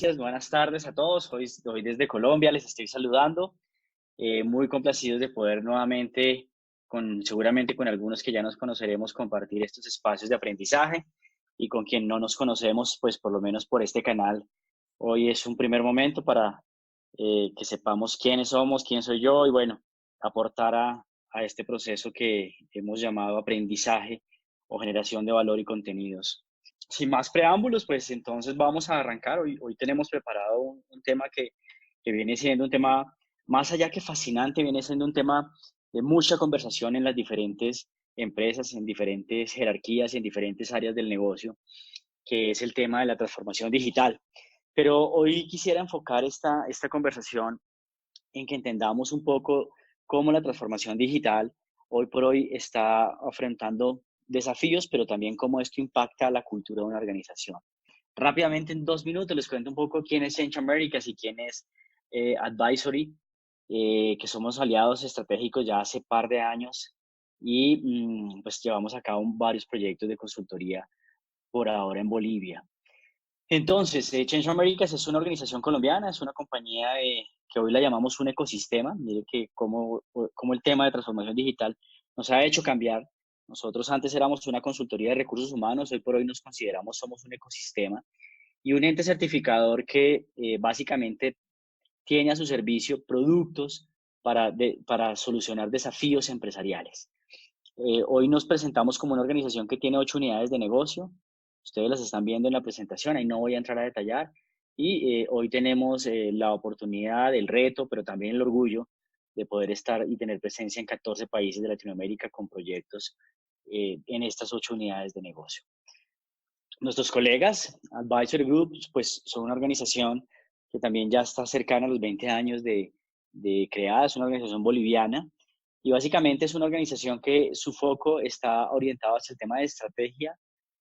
gracias, buenas tardes a todos. Hoy desde Colombia les estoy saludando. Muy complacidos de poder nuevamente, seguramente con algunos que ya nos conoceremos, compartir estos espacios de aprendizaje y con quien no nos conocemos, pues por lo menos por este canal. Hoy es un primer momento para que sepamos quiénes somos, quién soy yo y bueno, aportar a este proceso que hemos llamado aprendizaje o generación de valor y contenidos. Sin más preámbulos, pues entonces vamos a arrancar. Hoy tenemos preparado un tema que viene siendo un tema, más allá que fascinante, viene siendo un tema de mucha conversación en las diferentes empresas, en diferentes jerarquías y en diferentes áreas del negocio, que es el tema de la transformación digital. Pero hoy quisiera enfocar esta conversación en que entendamos un poco cómo la transformación digital hoy por hoy está afrontando desafíos, pero también cómo esto impacta a la cultura de una organización. Rápidamente, en 2 minutos, les cuento un poco quién es Change Americas y quién es Advisory, que somos aliados estratégicos ya hace par de años y pues llevamos a cabo varios proyectos de consultoría por ahora en Bolivia. Entonces, Change Americas es una organización colombiana, es una compañía que hoy la llamamos un ecosistema. Mire que como el tema de transformación digital nos ha hecho cambiar. Nosotros antes éramos una consultoría de recursos humanos, hoy por hoy nos consideramos somos un ecosistema y un ente certificador que básicamente tiene a su servicio productos para solucionar desafíos empresariales. Hoy nos presentamos como una organización que tiene 8 unidades de negocio. Ustedes las están viendo en la presentación, ahí no voy a entrar a detallar. Y hoy tenemos la oportunidad, el reto, pero también el orgullo de poder estar y tener presencia en 14 países de Latinoamérica con proyectos en estas 8 unidades de negocio. Nuestros colegas, Advisory Group, pues son una organización que también ya está cercana a los 20 años de creada, es una organización boliviana y básicamente es una organización que su foco está orientado hacia el tema de estrategia,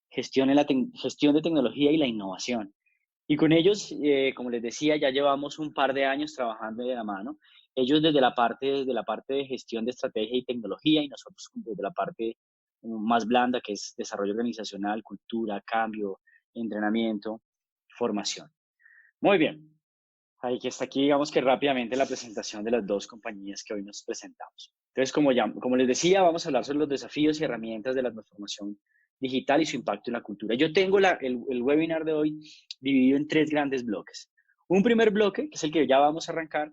gestión de tecnología y la innovación. Y con ellos, como les decía, ya llevamos un par de años trabajando de la mano. Ellos desde la parte de gestión de estrategia y tecnología y nosotros desde la parte más blanda, que es desarrollo organizacional, cultura, cambio, entrenamiento, formación. Muy bien. Ahí que está aquí, digamos que rápidamente la presentación de las dos compañías que hoy nos presentamos. Entonces, como les decía, vamos a hablar sobre los desafíos y herramientas de la transformación digital y su impacto en la cultura. Yo tengo el webinar de hoy dividido en 3 grandes bloques. Un primer bloque, que es el que ya vamos a arrancar,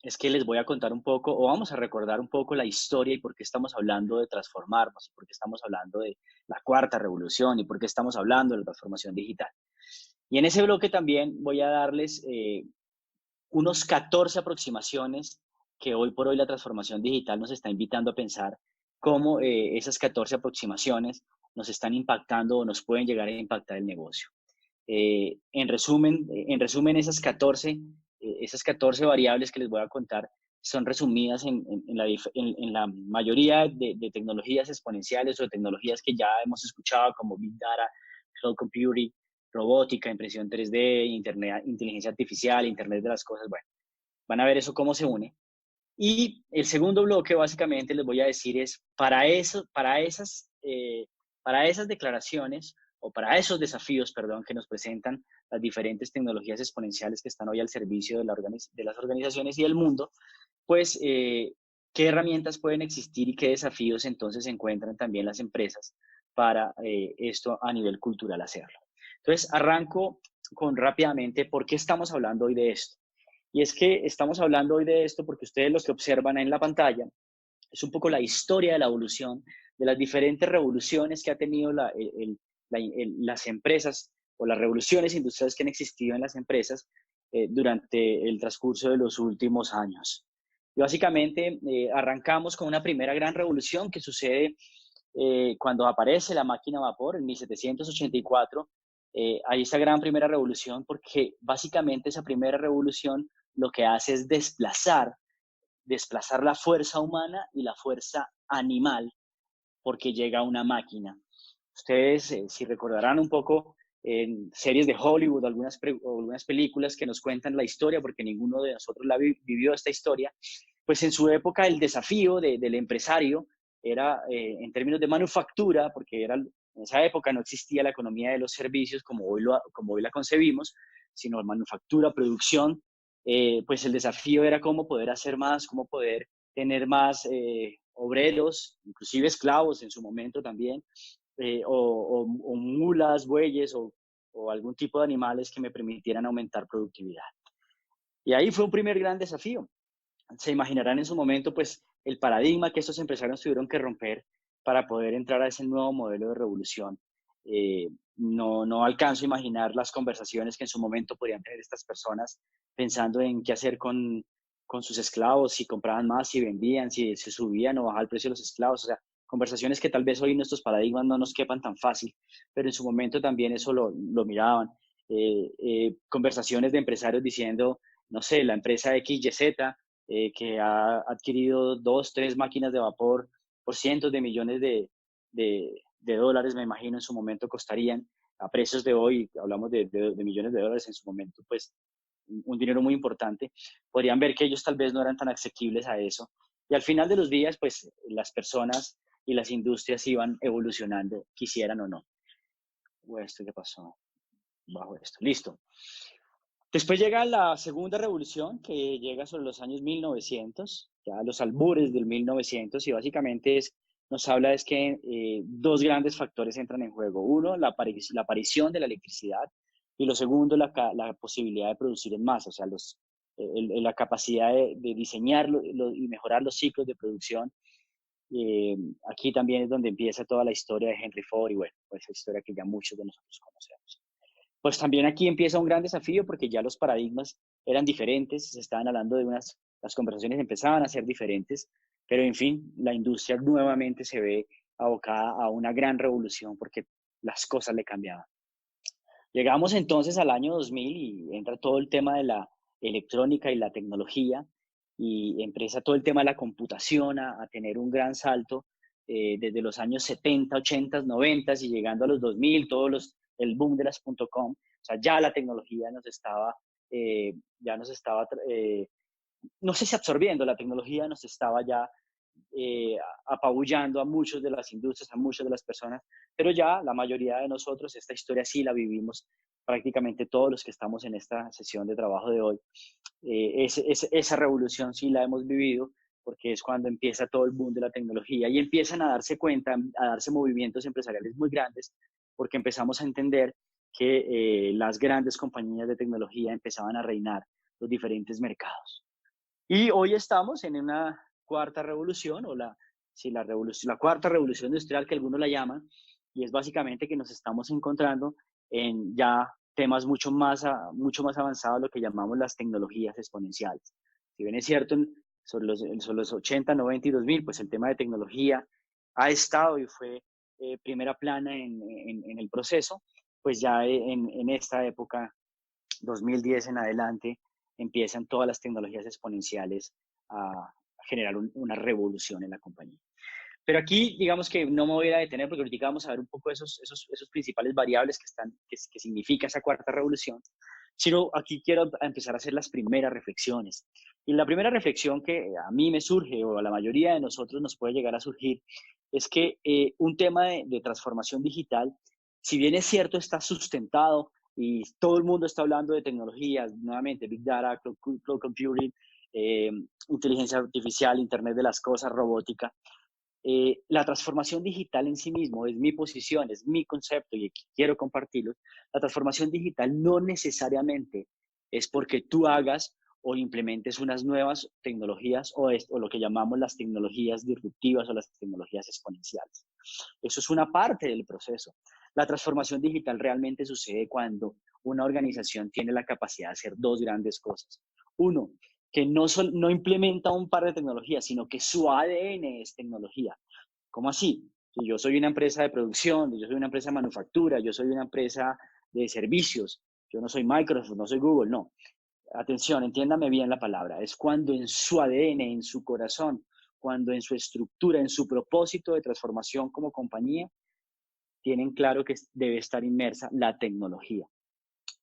es que les voy a contar un poco o vamos a recordar un poco la historia y por qué estamos hablando de transformarnos y por qué estamos hablando de la cuarta revolución y por qué estamos hablando de la transformación digital. Y en ese bloque también voy a darles unos 14 aproximaciones que hoy por hoy la transformación digital nos está invitando a pensar cómo esas 14 aproximaciones nos están impactando o nos pueden llegar a impactar el negocio. En resumen, esas 14 variables que les voy a contar son resumidas en la mayoría de tecnologías exponenciales o de tecnologías que ya hemos escuchado como Big Data, Cloud Computing, robótica, impresión 3D, Internet, inteligencia artificial, Internet de las cosas. Bueno, van a ver eso cómo se une. Y el segundo bloque básicamente les voy a decir es para esas declaraciones o para esos desafíos, perdón, que nos presentan las diferentes tecnologías exponenciales que están hoy al servicio de las organizaciones y del mundo, pues qué herramientas pueden existir y qué desafíos entonces se encuentran también las empresas para esto a nivel cultural hacerlo. Entonces, arranco con rápidamente por qué estamos hablando hoy de esto. Y es que estamos hablando hoy de esto porque ustedes los que observan en la pantalla es un poco la historia de la evolución de las diferentes revoluciones que ha tenido las empresas o las revoluciones industriales que han existido en las empresas durante el transcurso de los últimos años. Y básicamente arrancamos con una primera gran revolución que sucede cuando aparece la máquina a vapor en 1784. Hay esa gran primera revolución porque básicamente esa primera revolución lo que hace es desplazar la fuerza humana y la fuerza animal porque llega una máquina. Ustedes, si recordarán un poco en series de Hollywood, algunas películas que nos cuentan la historia, porque ninguno de nosotros vivió esta historia, pues en su época el desafío del empresario era, en términos de manufactura, porque en esa época no existía la economía de los servicios como hoy la concebimos, sino manufactura, producción, pues el desafío era cómo poder hacer más, cómo poder tener más obreros, inclusive esclavos en su momento también, o mulas, bueyes o algún tipo de animales que me permitieran aumentar productividad. Y ahí fue un primer gran desafío. Se imaginarán en su momento, pues, el paradigma que estos empresarios tuvieron que romper para poder entrar a ese nuevo modelo de revolución. No alcanzo a imaginar las conversaciones que en su momento podrían tener estas personas pensando en qué hacer con sus esclavos, si compraban más, si vendían, si se subían o bajaban el precio de los esclavos. O sea, conversaciones que tal vez hoy en estos paradigmas no nos quepan tan fácil, pero en su momento también eso lo miraban. Conversaciones de empresarios diciendo, no sé, la empresa XYZ que ha adquirido 2, 3 máquinas de vapor por cientos de millones de dólares, me imagino, en su momento costarían. A precios de hoy, hablamos de millones de dólares en su momento, pues un dinero muy importante. Podrían ver que ellos tal vez no eran tan asequibles a eso. Y al final de los días, pues las personas y las industrias iban evolucionando, quisieran o no. O esto que pasó bajo esto. Listo. Después llega la segunda revolución, que llega sobre los años 1900, ya los albures del 1900, y básicamente nos habla es que dos grandes factores entran en juego. Uno, la aparición de la electricidad, y lo segundo, la posibilidad de producir en masa, o sea, la capacidad de diseñar y mejorar los ciclos de producción. Aquí también es donde empieza toda la historia de Henry Ford y bueno, pues esa historia que ya muchos de nosotros conocemos. Pues también aquí empieza un gran desafío porque ya los paradigmas eran diferentes, se estaban hablando las conversaciones empezaban a ser diferentes, pero en fin, la industria nuevamente se ve abocada a una gran revolución porque las cosas le cambiaban. Llegamos entonces al año 2000 y entra todo el tema de la electrónica y la tecnología y empieza todo el tema de la computación a tener un gran salto desde los años 70, 80, 90 y llegando a los 2000, el boom de las .com. O sea, ya la tecnología ya nos estaba, no sé si absorbiendo, la tecnología nos estaba ya eh, apabullando a muchas de las industrias, a muchas de las personas, pero ya la mayoría de nosotros esta historia sí la vivimos prácticamente todos los que estamos en esta sesión de trabajo de hoy. Esa revolución sí la hemos vivido porque es cuando empieza todo el boom de la tecnología y empiezan a darse cuenta, a darse movimientos empresariales muy grandes porque empezamos a entender que las grandes compañías de tecnología empezaban a reinar los diferentes mercados. Y hoy estamos en una cuarta revolución, sí, la cuarta revolución industrial que algunos la llaman, y es básicamente que nos estamos encontrando en ya temas mucho más avanzados, lo que llamamos las tecnologías exponenciales. Si bien es cierto, sobre los 80, 90 y 2000, pues el tema de tecnología ha estado y fue primera plana en el proceso, pues ya en esta época 2010 en adelante, empiezan todas las tecnologías exponenciales a generar una revolución en la compañía. Pero aquí, digamos que no me voy a detener porque ahorita vamos a ver un poco esos principales variables que significa esa cuarta revolución, sino aquí quiero empezar a hacer las primeras reflexiones. Y la primera reflexión que a mí me surge, o a la mayoría de nosotros nos puede llegar a surgir, es que un tema de transformación digital, si bien es cierto, está sustentado y todo el mundo está hablando de tecnologías, nuevamente, Big Data, Cloud Computing, eh, inteligencia artificial, Internet de las cosas, robótica. La transformación digital en sí mismo es mi posición, es mi concepto y quiero compartirlo. La transformación digital no necesariamente es porque tú hagas o implementes unas nuevas tecnologías o lo que llamamos las tecnologías disruptivas o las tecnologías exponenciales. Eso es una parte del proceso. La transformación digital realmente sucede cuando una organización tiene la capacidad de hacer dos grandes cosas. Uno, que no implementa un par de tecnologías, sino que su ADN es tecnología. ¿Cómo así? Si yo soy una empresa de producción, yo soy una empresa de manufactura, yo soy una empresa de servicios, yo no soy Microsoft, no soy Google, no. Atención, entiéndame bien la palabra. Es cuando en su ADN, en su corazón, cuando en su estructura, en su propósito de transformación como compañía, tienen claro que debe estar inmersa la tecnología.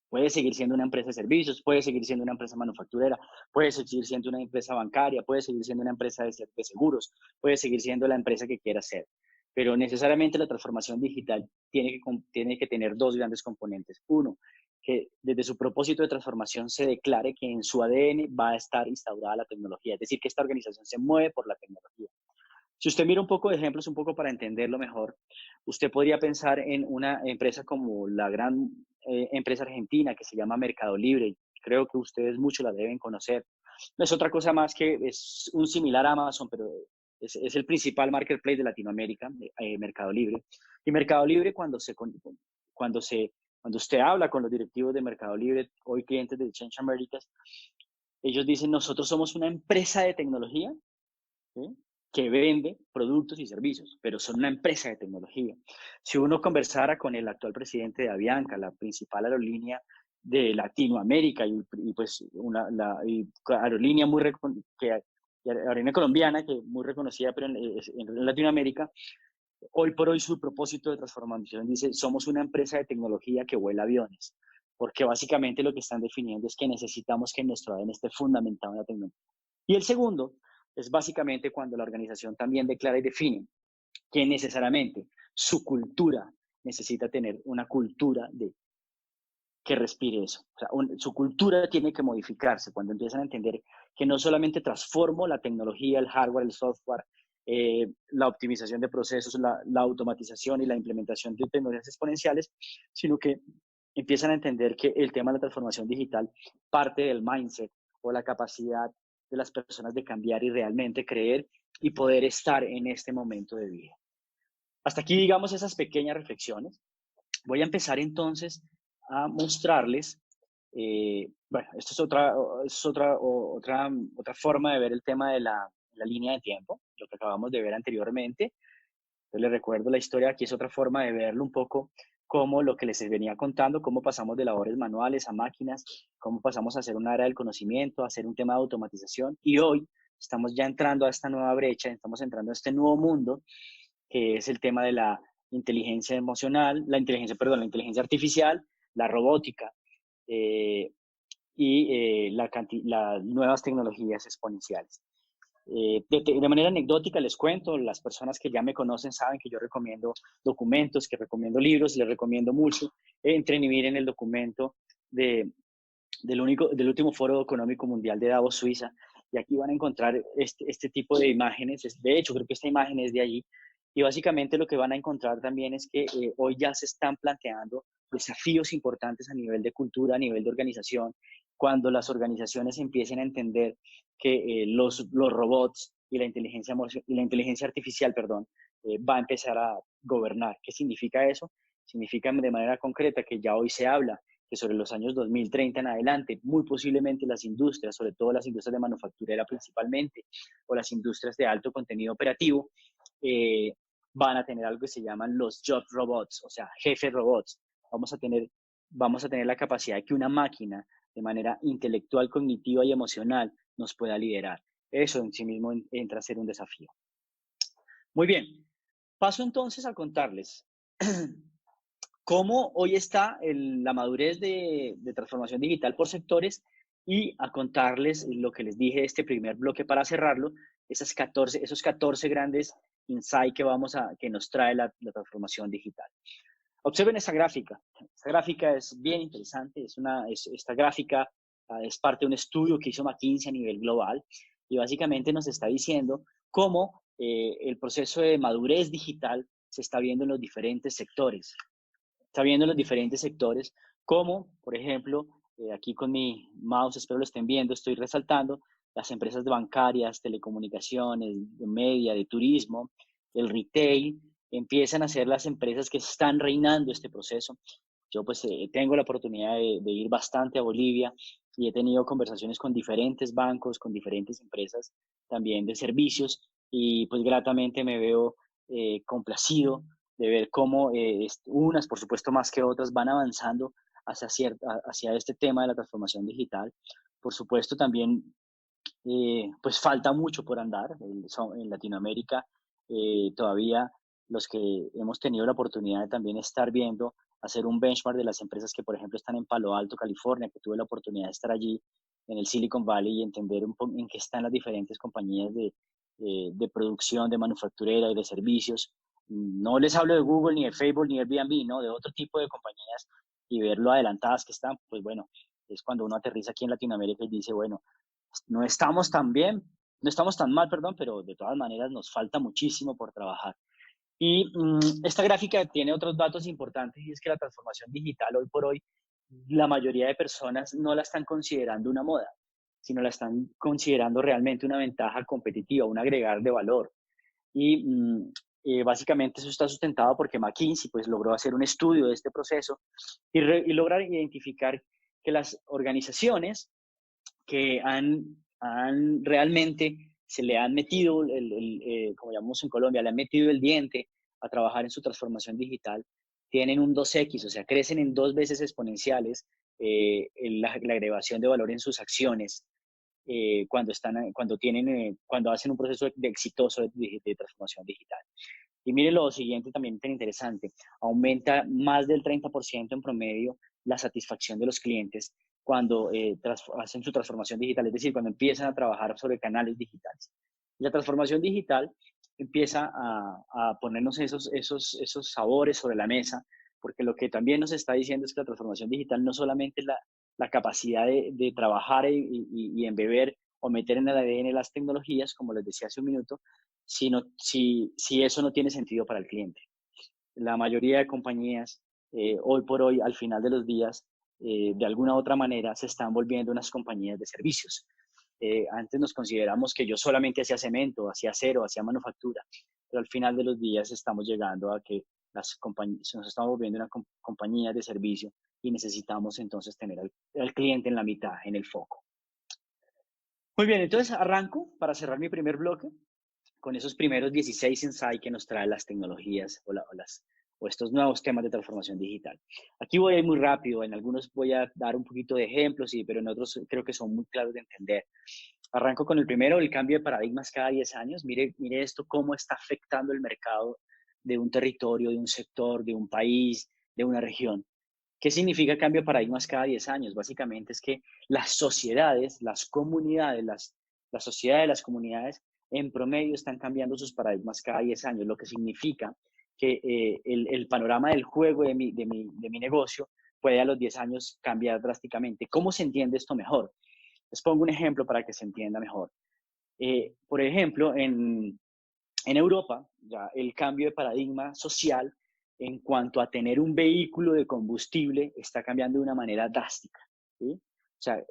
Puede seguir siendo una empresa de servicios, puede seguir siendo una empresa manufacturera, puede seguir siendo una empresa bancaria, puede seguir siendo una empresa de seguros, puede seguir siendo la empresa que quiera ser. Pero necesariamente la transformación digital tiene que tener dos grandes componentes. Uno, que desde su propósito de transformación se declare que en su ADN va a estar instaurada la tecnología, es decir, que esta organización se mueve por la tecnología. Si usted mira un poco de ejemplos, un poco para entenderlo mejor, usted podría pensar en una empresa como la gran empresa argentina que se llama Mercado Libre. Creo que ustedes mucho la deben conocer. No es otra cosa más que es un similar a Amazon, pero es el principal marketplace de Latinoamérica, Mercado Libre. Y Mercado Libre, cuando, se, cuando usted habla con los directivos de Mercado Libre, hoy clientes de Change Americas, ellos dicen, nosotros somos una empresa de tecnología, ¿sí?, que vende productos y servicios, pero son una empresa de tecnología. Si uno conversara con el actual presidente de Avianca, la principal aerolínea de Latinoamérica y pues aerolínea aerolínea colombiana, que muy reconocida pero en Latinoamérica, hoy por hoy su propósito de transformación dice, somos una empresa de tecnología que vuela aviones, porque básicamente lo que están definiendo es que necesitamos que nuestro ADN esté fundamentado en la tecnología. Y el segundo es básicamente cuando la organización también declara y define que necesariamente su cultura necesita tener una cultura que respire eso. O sea, su cultura tiene que modificarse cuando empiezan a entender que no solamente transformo la tecnología, el hardware, el software, la optimización de procesos, la automatización y la implementación de tecnologías exponenciales, sino que empiezan a entender que el tema de la transformación digital parte del mindset o la capacidad de las personas de cambiar y realmente creer y poder estar en este momento de vida. Hasta aquí, digamos, esas pequeñas reflexiones. Voy a empezar entonces a mostrarles, bueno, esto otra forma de ver el tema de la línea de tiempo, lo que acabamos de ver anteriormente. Entonces les recuerdo la historia, aquí es otra forma de verlo un poco como lo que les venía contando, cómo pasamos de labores manuales a máquinas, cómo pasamos a hacer una era del conocimiento, a hacer un tema de automatización, y hoy estamos ya entrando a esta nueva brecha, estamos entrando a este nuevo mundo, que es el tema de la inteligencia emocional, la inteligencia artificial, la robótica y las nuevas tecnologías exponenciales. De manera anecdótica les cuento, las personas que ya me conocen saben que yo recomiendo documentos, que recomiendo libros, les recomiendo mucho. Entren y miren el documento del último Foro Económico Mundial de Davos, Suiza, y aquí van a encontrar este tipo de imágenes. De hecho, creo que esta imagen es de allí. Y básicamente lo que van a encontrar también es que hoy ya se están planteando desafíos importantes a nivel de cultura, a nivel de organización, cuando las organizaciones empiecen a entender que los robots y la inteligencia artificial, perdón, va a empezar a gobernar. ¿Qué significa eso? Significa de manera concreta que ya hoy se habla que sobre los años 2030 en adelante, muy posiblemente las industrias, sobre todo las industrias de manufacturera principalmente, o las industrias de alto contenido operativo, van a tener algo que se llaman los job robots, o sea, jefe robots. Vamos a tener la capacidad de que una máquina, de manera intelectual, cognitiva y emocional, nos pueda liderar. Eso en sí mismo entra a ser un desafío. Muy bien, paso entonces a contarles cómo hoy está la madurez de transformación digital por sectores y a contarles lo que les dije este primer bloque para cerrarlo, esos 14 grandes insights que nos trae la transformación digital. Observen esta gráfica. Esta gráfica es bien interesante. Esta gráfica es parte de un estudio que hizo McKinsey a nivel global y básicamente nos está diciendo cómo el proceso de madurez digital se está viendo en los diferentes sectores. Está viendo en los diferentes sectores como, por ejemplo, aquí con mi mouse, espero lo estén viendo, estoy resaltando las empresas bancarias, telecomunicaciones, de media, de turismo, el retail, empiezan a ser las empresas que están reinando este proceso. Yo pues tengo la oportunidad de ir bastante a Bolivia y he tenido conversaciones con diferentes bancos, con diferentes empresas también de servicios y pues gratamente me veo complacido de ver cómo unas, por supuesto más que otras, van avanzando hacia este tema de la transformación digital. Por supuesto también pues falta mucho por andar. En Latinoamérica todavía los que hemos tenido la oportunidad de también estar viendo, hacer un benchmark de las empresas que, por ejemplo, están en Palo Alto, California, que tuve la oportunidad de estar allí en el Silicon Valley y entender un poco en qué están las diferentes compañías de producción, de manufacturera y de servicios. No les hablo de Google, ni de Facebook, ni de Airbnb, ¿no? De otro tipo de compañías y ver lo adelantadas que están, pues bueno, es cuando uno aterriza aquí en Latinoamérica y dice, bueno, no estamos tan bien, no estamos tan mal, perdón, pero de todas maneras nos falta muchísimo por trabajar. Y esta gráfica tiene otros datos importantes y es que la transformación digital hoy por hoy, la mayoría de personas no la están considerando una moda, sino la están considerando realmente una ventaja competitiva, un agregar de valor. Y básicamente eso está sustentado porque McKinsey pues, logró hacer un estudio de este proceso y lograr identificar que las organizaciones que han realmente se le han metido, como llamamos en Colombia, le han metido el diente a trabajar en su transformación digital, tienen un 2X, o sea, crecen en 2 veces exponenciales la agregación de valor en sus acciones cuando hacen un proceso exitoso de transformación digital. Y mire lo siguiente también tan interesante, aumenta más del 30% en promedio la satisfacción de los clientes cuando hacen su transformación digital, es decir, cuando empiezan a trabajar sobre canales digitales. Y la transformación digital empieza a ponernos esos sabores sobre la mesa, porque lo que también nos está diciendo es que la transformación digital no solamente es la capacidad de trabajar y embeber o meter en el ADN las tecnologías, como les decía hace un minuto, sino si eso no tiene sentido para el cliente. La mayoría de compañías, hoy por hoy, al final de los días, de alguna u otra manera, se están volviendo unas compañías de servicios. Antes nos consideramos que yo solamente hacía cemento, hacía acero, hacía manufactura, pero al final de los días estamos llegando a que nos estamos volviendo una compañía de servicio y necesitamos entonces tener al cliente en la mitad, en el foco. Muy bien, entonces arranco para cerrar mi primer bloque con esos primeros 16 insights que nos traen las tecnologías o estos nuevos temas de transformación digital. Aquí voy a ir muy rápido, en algunos voy a dar un poquito de ejemplos, pero en otros creo que son muy claros de entender. Arranco con el primero, el cambio de paradigmas cada 10 años. Mire esto, cómo está afectando el mercado de un territorio, de un sector, de un país, de una región. ¿Qué significa cambio de paradigmas cada 10 años? Básicamente es que las sociedades, las comunidades, la sociedad de las comunidades en promedio están cambiando sus paradigmas cada 10 años, lo que significa que el panorama del juego de mi negocio puede a los 10 años cambiar drásticamente. ¿Cómo se entiende esto mejor? Les pongo un ejemplo para que se entienda mejor. Por ejemplo, en Europa, ya el cambio de paradigma social en cuanto a tener un vehículo de combustible está cambiando de una manera drástica. ¿Sí? O sea,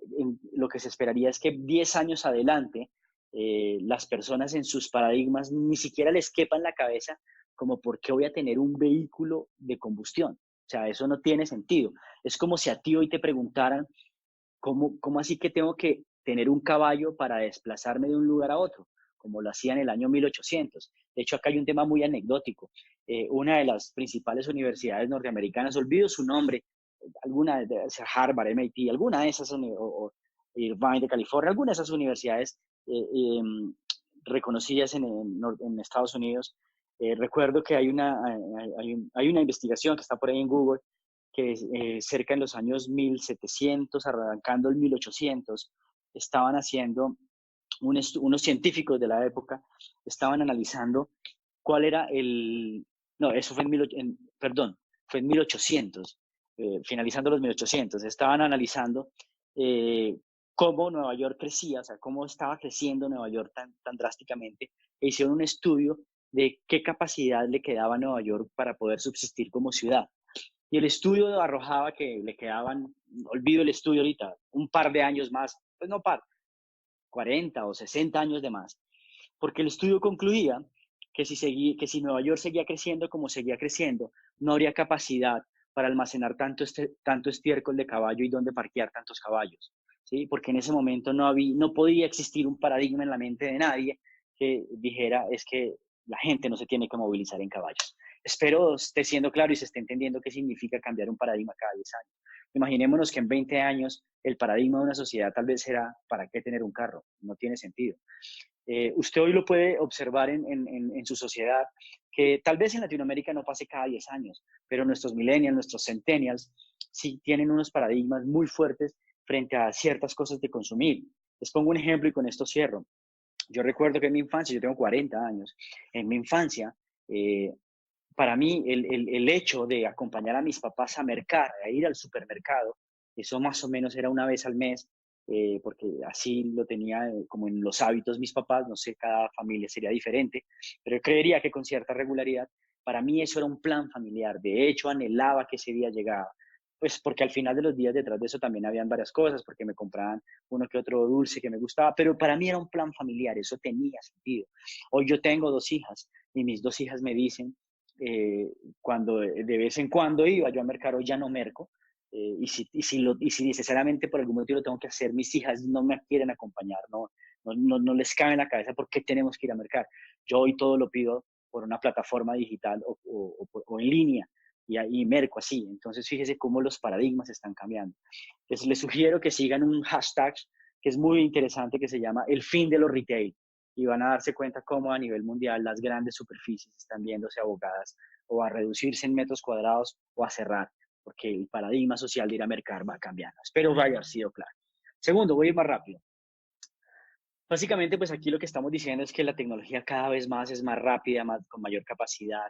lo que se esperaría es que 10 años adelante las personas en sus paradigmas ni siquiera les quepa en la cabeza como por qué voy a tener un vehículo de combustión. O sea, eso no tiene sentido. Es como si a ti hoy te preguntaran, ¿cómo así que tengo que tener un caballo para desplazarme de un lugar a otro? Como lo hacía en el año 1800. De hecho, acá hay un tema muy anecdótico. Una de las principales universidades norteamericanas, olvido su nombre, alguna de Harvard, MIT, alguna de esas, o Irvine de California, alguna de esas universidades reconocidas en Estados Unidos. Recuerdo que hay una investigación que está por ahí en Google que cerca en los años 1700, arrancando el 1800, estaban haciendo, unos científicos de la época estaban analizando cuál era no, eso fue perdón, fue en 1800, finalizando los 1800, estaban analizando cómo Nueva York crecía, o sea, cómo estaba creciendo Nueva York tan drásticamente, e hicieron un estudio de qué capacidad le quedaba a Nueva York para poder subsistir como ciudad. Y el estudio arrojaba que le quedaban, olvido el estudio ahorita, un par de años más, pues no par, 40 o 60 años de más, porque el estudio concluía que si Nueva York seguía creciendo como seguía creciendo, no habría capacidad para almacenar tanto estiércol de caballo y dónde parquear tantos caballos, ¿sí? Porque en ese momento no podía existir un paradigma en la mente de nadie que dijera es que la gente no se tiene que movilizar en caballos. Espero esté siendo claro y se esté entendiendo qué significa cambiar un paradigma cada 10 años. Imaginémonos que en 20 años el paradigma de una sociedad tal vez será ¿para qué tener un carro? No tiene sentido. Usted hoy lo puede observar en su sociedad, que tal vez en Latinoamérica no pase cada 10 años, pero nuestros millennials, nuestros centennials, sí tienen unos paradigmas muy fuertes frente a ciertas cosas de consumir. Les pongo un ejemplo y con esto cierro. Yo recuerdo que en mi infancia, yo tengo 40 años, en mi infancia, para mí el hecho de acompañar a mis papás a mercar, a ir al supermercado, eso más o menos era una vez al mes, porque así lo tenía como en los hábitos mis papás, no sé, cada familia sería diferente, pero yo creería que con cierta regularidad, para mí eso era un plan familiar, de hecho anhelaba que ese día llegara, pues porque al final de los días detrás de eso también habían varias cosas, porque me compraban uno que otro dulce que me gustaba, pero para mí era un plan familiar, eso tenía sentido. Hoy yo tengo dos hijas y mis dos hijas me dicen, cuando de vez en cuando iba yo a mercar, hoy ya no merco, y si necesariamente por algún motivo lo tengo que hacer, mis hijas no me quieren acompañar, no les cabe en la cabeza por qué tenemos que ir a mercar. Yo hoy todo lo pido por una plataforma digital o en línea y merco así. Entonces fíjese cómo los paradigmas están cambiando. Entonces les sugiero que sigan un hashtag que es muy interesante que se llama el fin de los retail y van a darse cuenta cómo a nivel mundial las grandes superficies están viéndose abocadas o a reducirse en metros cuadrados o a cerrar, porque el paradigma social de ir a mercar va cambiando. Espero haya sido claro. Segundo, voy a ir más rápido. Básicamente, pues aquí lo que estamos diciendo es que la tecnología cada vez más es más rápida, más, con mayor capacidad,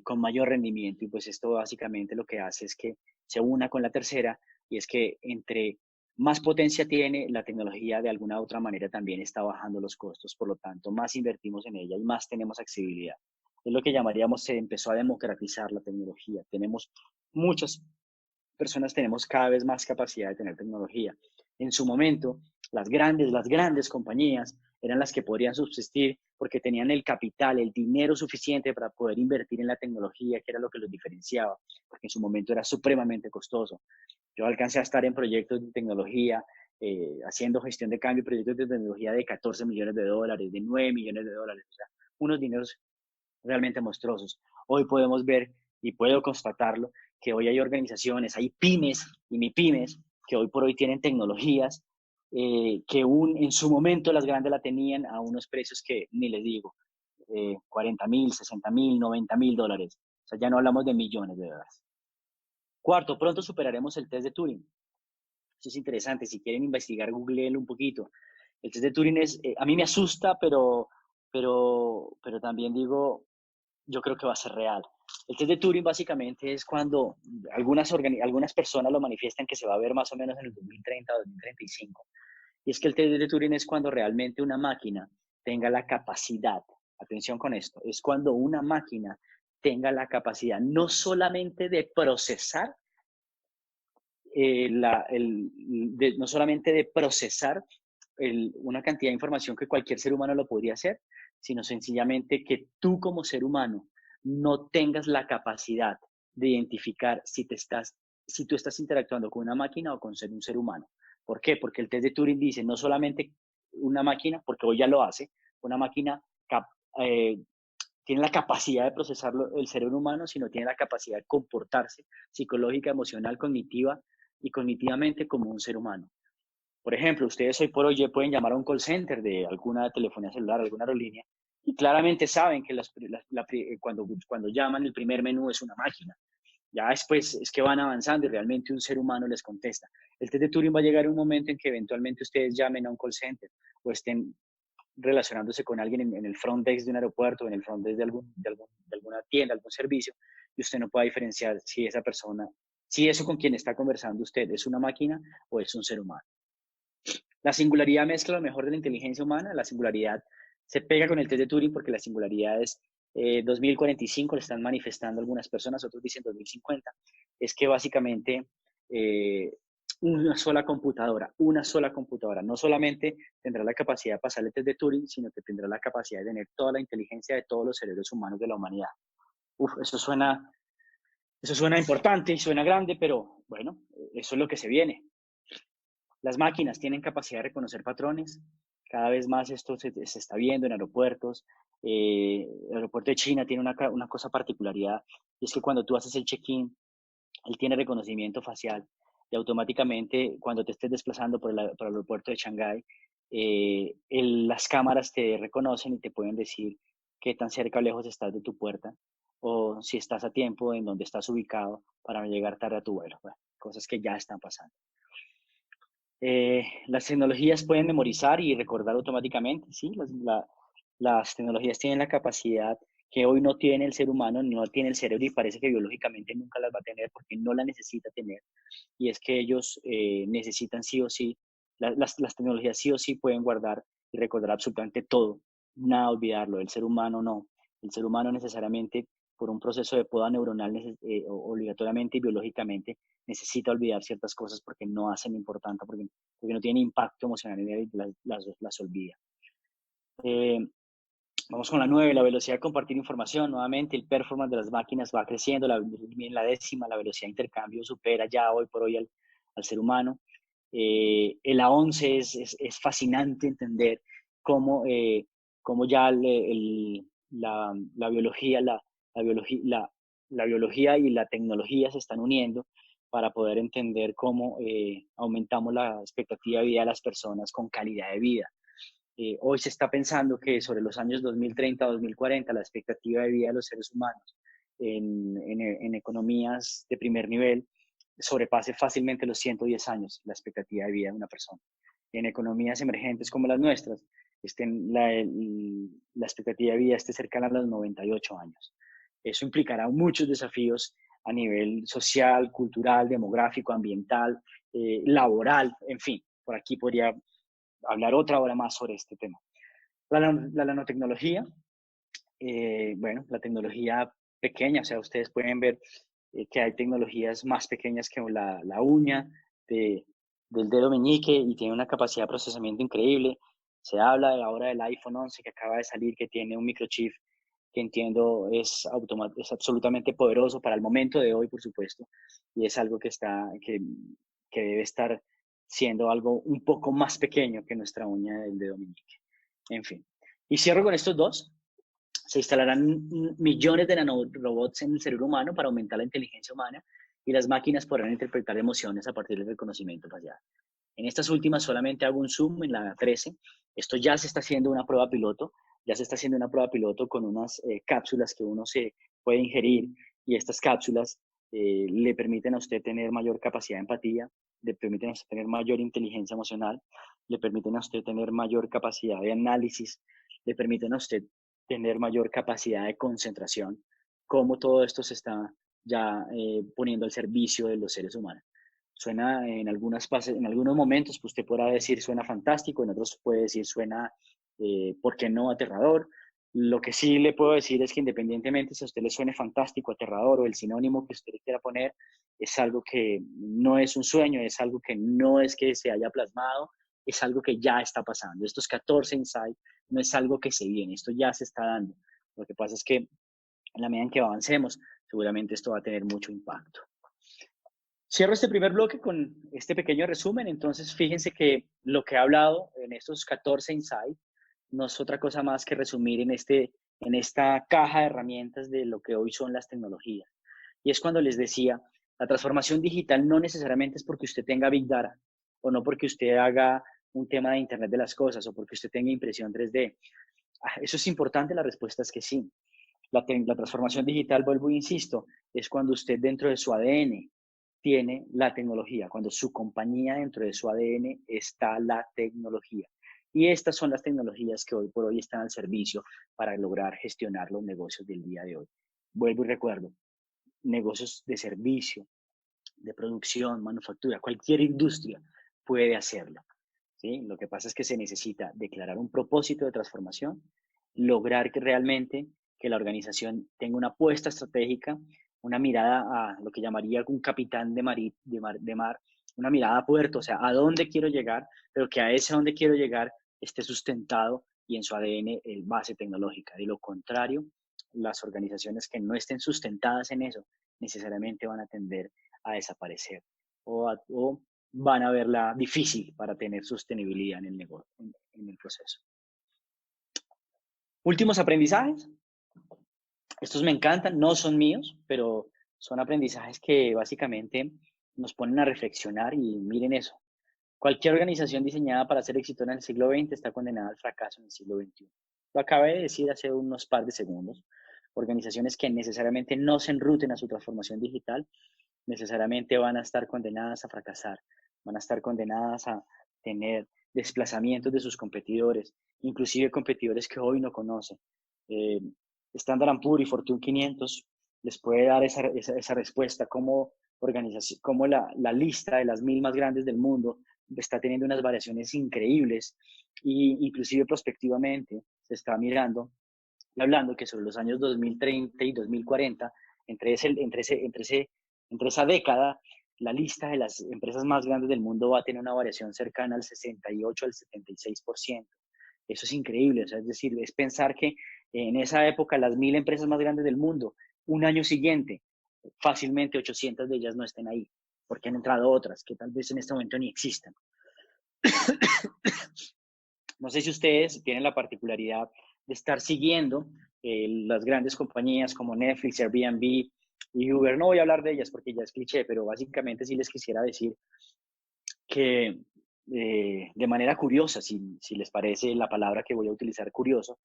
con mayor rendimiento, y pues esto básicamente lo que hace es que se una con la tercera, y es que entre más potencia tiene la tecnología, de alguna u otra manera también está bajando los costos, por lo tanto, más invertimos en ella y más tenemos accesibilidad. Es lo que llamaríamos, se empezó a democratizar la tecnología. Tenemos muchas personas tenemos cada vez más capacidad de tener tecnología. En su momento, las grandes compañías eran las que podrían subsistir porque tenían el capital, el dinero suficiente para poder invertir en la tecnología, que era lo que los diferenciaba, porque en su momento era supremamente costoso. Yo alcancé a estar en proyectos de tecnología, haciendo gestión de cambio, proyectos de tecnología de 14 millones de dólares, de 9 millones de dólares, o sea, unos dineros realmente monstruosos. Hoy podemos ver y puedo constatarlo que hoy hay organizaciones, hay pymes y mi pymes que hoy por hoy tienen tecnologías que en su momento las grandes la tenían a unos precios que ni les digo, 40.000, 60.000, 90.000 dólares. O sea, ya no hablamos de millones de dólares. Cuarto, pronto superaremos el test de Turing. Eso es interesante. Si quieren investigar, googleenlo un poquito. El test de Turing a mí me asusta, pero también digo, yo creo que va a ser real. El test de Turing básicamente es cuando algunas personas lo manifiestan que se va a ver más o menos en el 2030 o 2035. Y es que el test de Turing es cuando realmente una máquina tenga la capacidad, atención con esto, es cuando una máquina tenga la capacidad no solamente de procesar, no solamente de procesar una cantidad de información que cualquier ser humano lo podría hacer, sino sencillamente que tú como ser humano no tengas la capacidad de identificar si tú estás interactuando con una máquina o con un ser humano. ¿Por qué? Porque el test de Turing dice no solamente una máquina, porque hoy ya lo hace, una máquina eh, tiene la capacidad de procesarlo el cerebro humano, sino tiene la capacidad de comportarse psicológica, emocional, cognitiva y cognitivamente como un ser humano. Por ejemplo, ustedes hoy por hoy pueden llamar a un call center de alguna telefonía celular, alguna aerolínea, y claramente saben que cuando llaman el primer menú es una máquina. Ya después es que van avanzando y realmente un ser humano les contesta. El test de Turing va a llegar un momento en que eventualmente ustedes llamen a un call center o estén relacionándose con alguien en el front desk de un aeropuerto, en el front desk de alguna tienda, algún servicio, y usted no puede diferenciar si esa persona, si eso con quien está conversando usted es una máquina o es un ser humano. La singularidad mezcla lo mejor de la inteligencia humana, la singularidad se pega con el test de Turing porque la singularidad es 2045, lo están manifestando algunas personas, otros dicen 2050, es que básicamente eh, una sola computadora, no solamente tendrá la capacidad de pasar el test de Turing, sino que tendrá la capacidad de tener toda la inteligencia de todos los cerebros humanos de la humanidad. Uf, eso suena importante y suena grande, pero bueno, eso es lo que se viene. Las máquinas tienen capacidad de reconocer patrones. Cada vez más esto se está viendo en aeropuertos. El aeropuerto de China tiene una cosa particularidad, y es que cuando tú haces el check-in, él tiene reconocimiento facial y automáticamente cuando te estés desplazando por el aeropuerto de Shanghái, las cámaras te reconocen y te pueden decir qué tan cerca o lejos estás de tu puerta o si estás a tiempo en donde estás ubicado para no llegar tarde a tu vuelo. Bueno, cosas que ya están pasando. Las tecnologías pueden memorizar y recordar automáticamente, ¿sí? Las tecnologías tienen la capacidad que hoy no tiene el ser humano, no tiene el cerebro y parece que biológicamente nunca las va a tener porque no la necesita tener. Y es que ellos necesitan sí o sí, las tecnologías sí o sí pueden guardar y recordar absolutamente todo, nada olvidarlo, el ser humano no. El ser humano necesariamente, por un proceso de poda neuronal, obligatoriamente y biológicamente, necesita olvidar ciertas cosas porque no hacen importante, porque no tienen impacto emocional en él y las olvida. Eh, Vamos con la 9, la velocidad de compartir información. Nuevamente, el performance de las máquinas va creciendo, la décima, la velocidad de intercambio supera ya hoy por hoy al ser humano. La 11 es fascinante entender cómo, cómo ya la biología, la biología y la tecnología se están uniendo para poder entender cómo aumentamos la expectativa de vida de las personas con calidad de vida. Hoy se está pensando que sobre los años 2030-2040 la expectativa de vida de los seres humanos en economías de primer nivel sobrepase fácilmente los 110 años la expectativa de vida de una persona. En economías emergentes como las nuestras, la expectativa de vida esté cercana a los 98 años. Eso implicará muchos desafíos a nivel social, cultural, demográfico, ambiental, laboral, en fin. Por aquí podría hablar otra hora más sobre este tema. La nanotecnología, bueno, la tecnología pequeña, o sea, ustedes pueden ver que hay tecnologías más pequeñas que la uña de, del dedo meñique y tiene una capacidad de procesamiento increíble. Se habla ahora del iPhone 11 que acaba de salir, que tiene un microchip que entiendo es absolutamente poderoso para el momento de hoy, por supuesto, y es algo que debe estar siendo algo un poco más pequeño que nuestra uña del dedo meñique. En fin. Y cierro con estos dos. Se instalarán millones de nanorobots en el cerebro humano para aumentar la inteligencia humana y las máquinas podrán interpretar emociones a partir del reconocimiento facial. En estas últimas solamente hago un zoom en la 13. Esto ya se está haciendo una prueba piloto, ya se está haciendo una prueba piloto con unas cápsulas que uno se puede ingerir y estas cápsulas le permiten a usted tener mayor capacidad de empatía, le permiten a usted tener mayor inteligencia emocional, le permiten a usted tener mayor capacidad de análisis, le permiten a usted tener mayor capacidad de concentración, cómo todo esto se está ya poniendo al servicio de los seres humanos. Suena en algunos momentos, pues usted podrá decir suena fantástico, en otros puede decir suena, ¿por qué no aterrador? Lo que sí le puedo decir es que independientemente si a usted le suene fantástico, aterrador o el sinónimo que usted le quiera poner, es algo que no es un sueño, es algo que no es que se haya plasmado, es algo que ya está pasando. Estos 14 insights no es algo que se viene, esto ya se está dando. Lo que pasa es que en la medida en que avancemos, seguramente esto va a tener mucho impacto. Cierro este primer bloque con este pequeño resumen. Entonces, fíjense que lo que he hablado en estos 14 insights no es otra cosa más que resumir en esta caja de herramientas de lo que hoy son las tecnologías. Y es cuando les decía, la transformación digital no necesariamente es porque usted tenga Big Data o no porque usted haga un tema de Internet de las cosas o porque usted tenga impresión 3D. Eso es importante, la respuesta es que sí. La transformación digital, vuelvo e insisto, es cuando usted dentro de su ADN tiene la tecnología, cuando su compañía dentro de su ADN está la tecnología. Y estas son las tecnologías que hoy por hoy están al servicio para lograr gestionar los negocios del día de hoy. Vuelvo y recuerdo, negocios de servicio, de producción, manufactura, cualquier industria puede hacerlo. ¿Sí? Lo que pasa es que se necesita declarar un propósito de transformación, lograr que realmente que la organización tenga una apuesta estratégica, una mirada a lo que llamaría un capitán de mar, una mirada a puerto, o sea, a dónde quiero llegar, pero que a ese a dónde quiero llegar esté sustentado y en su ADN base tecnológica. De lo contrario, las organizaciones que no estén sustentadas en eso necesariamente van a tender a desaparecer o van a verla difícil para tener sostenibilidad en el negocio, en el proceso. Últimos aprendizajes. Estos me encantan, no son míos, pero son aprendizajes que básicamente nos ponen a reflexionar y miren eso. Cualquier organización diseñada para ser exitosa en el siglo XX está condenada al fracaso en el siglo XXI. Lo acabé de decir hace unos par de segundos. Organizaciones que necesariamente no se enruten a su transformación digital necesariamente van a estar condenadas a fracasar, van a estar condenadas a tener desplazamientos de sus competidores, inclusive competidores que hoy no conocen. Eh, Standard Poor's y Fortune 500 les puede dar esa respuesta, como organización, como la lista de las 1000 más grandes del mundo está teniendo unas variaciones increíbles, y inclusive prospectivamente se está mirando y hablando que sobre los años 2030 y 2040, entre esa década, la lista de las empresas más grandes del mundo va a tener una variación cercana al 68 al 76%. Eso es increíble, o sea, es decir, es pensar que en esa época las 1000 empresas más grandes del mundo, un año siguiente, fácilmente 800 de ellas no estén ahí, porque han entrado otras que tal vez en este momento ni existan. No sé si ustedes tienen la particularidad de estar siguiendo las grandes compañías como Netflix, Airbnb y Uber. No voy a hablar de ellas porque ya es cliché, pero básicamente sí les quisiera decir que de manera curiosa, si les parece la palabra que voy a utilizar, curioso,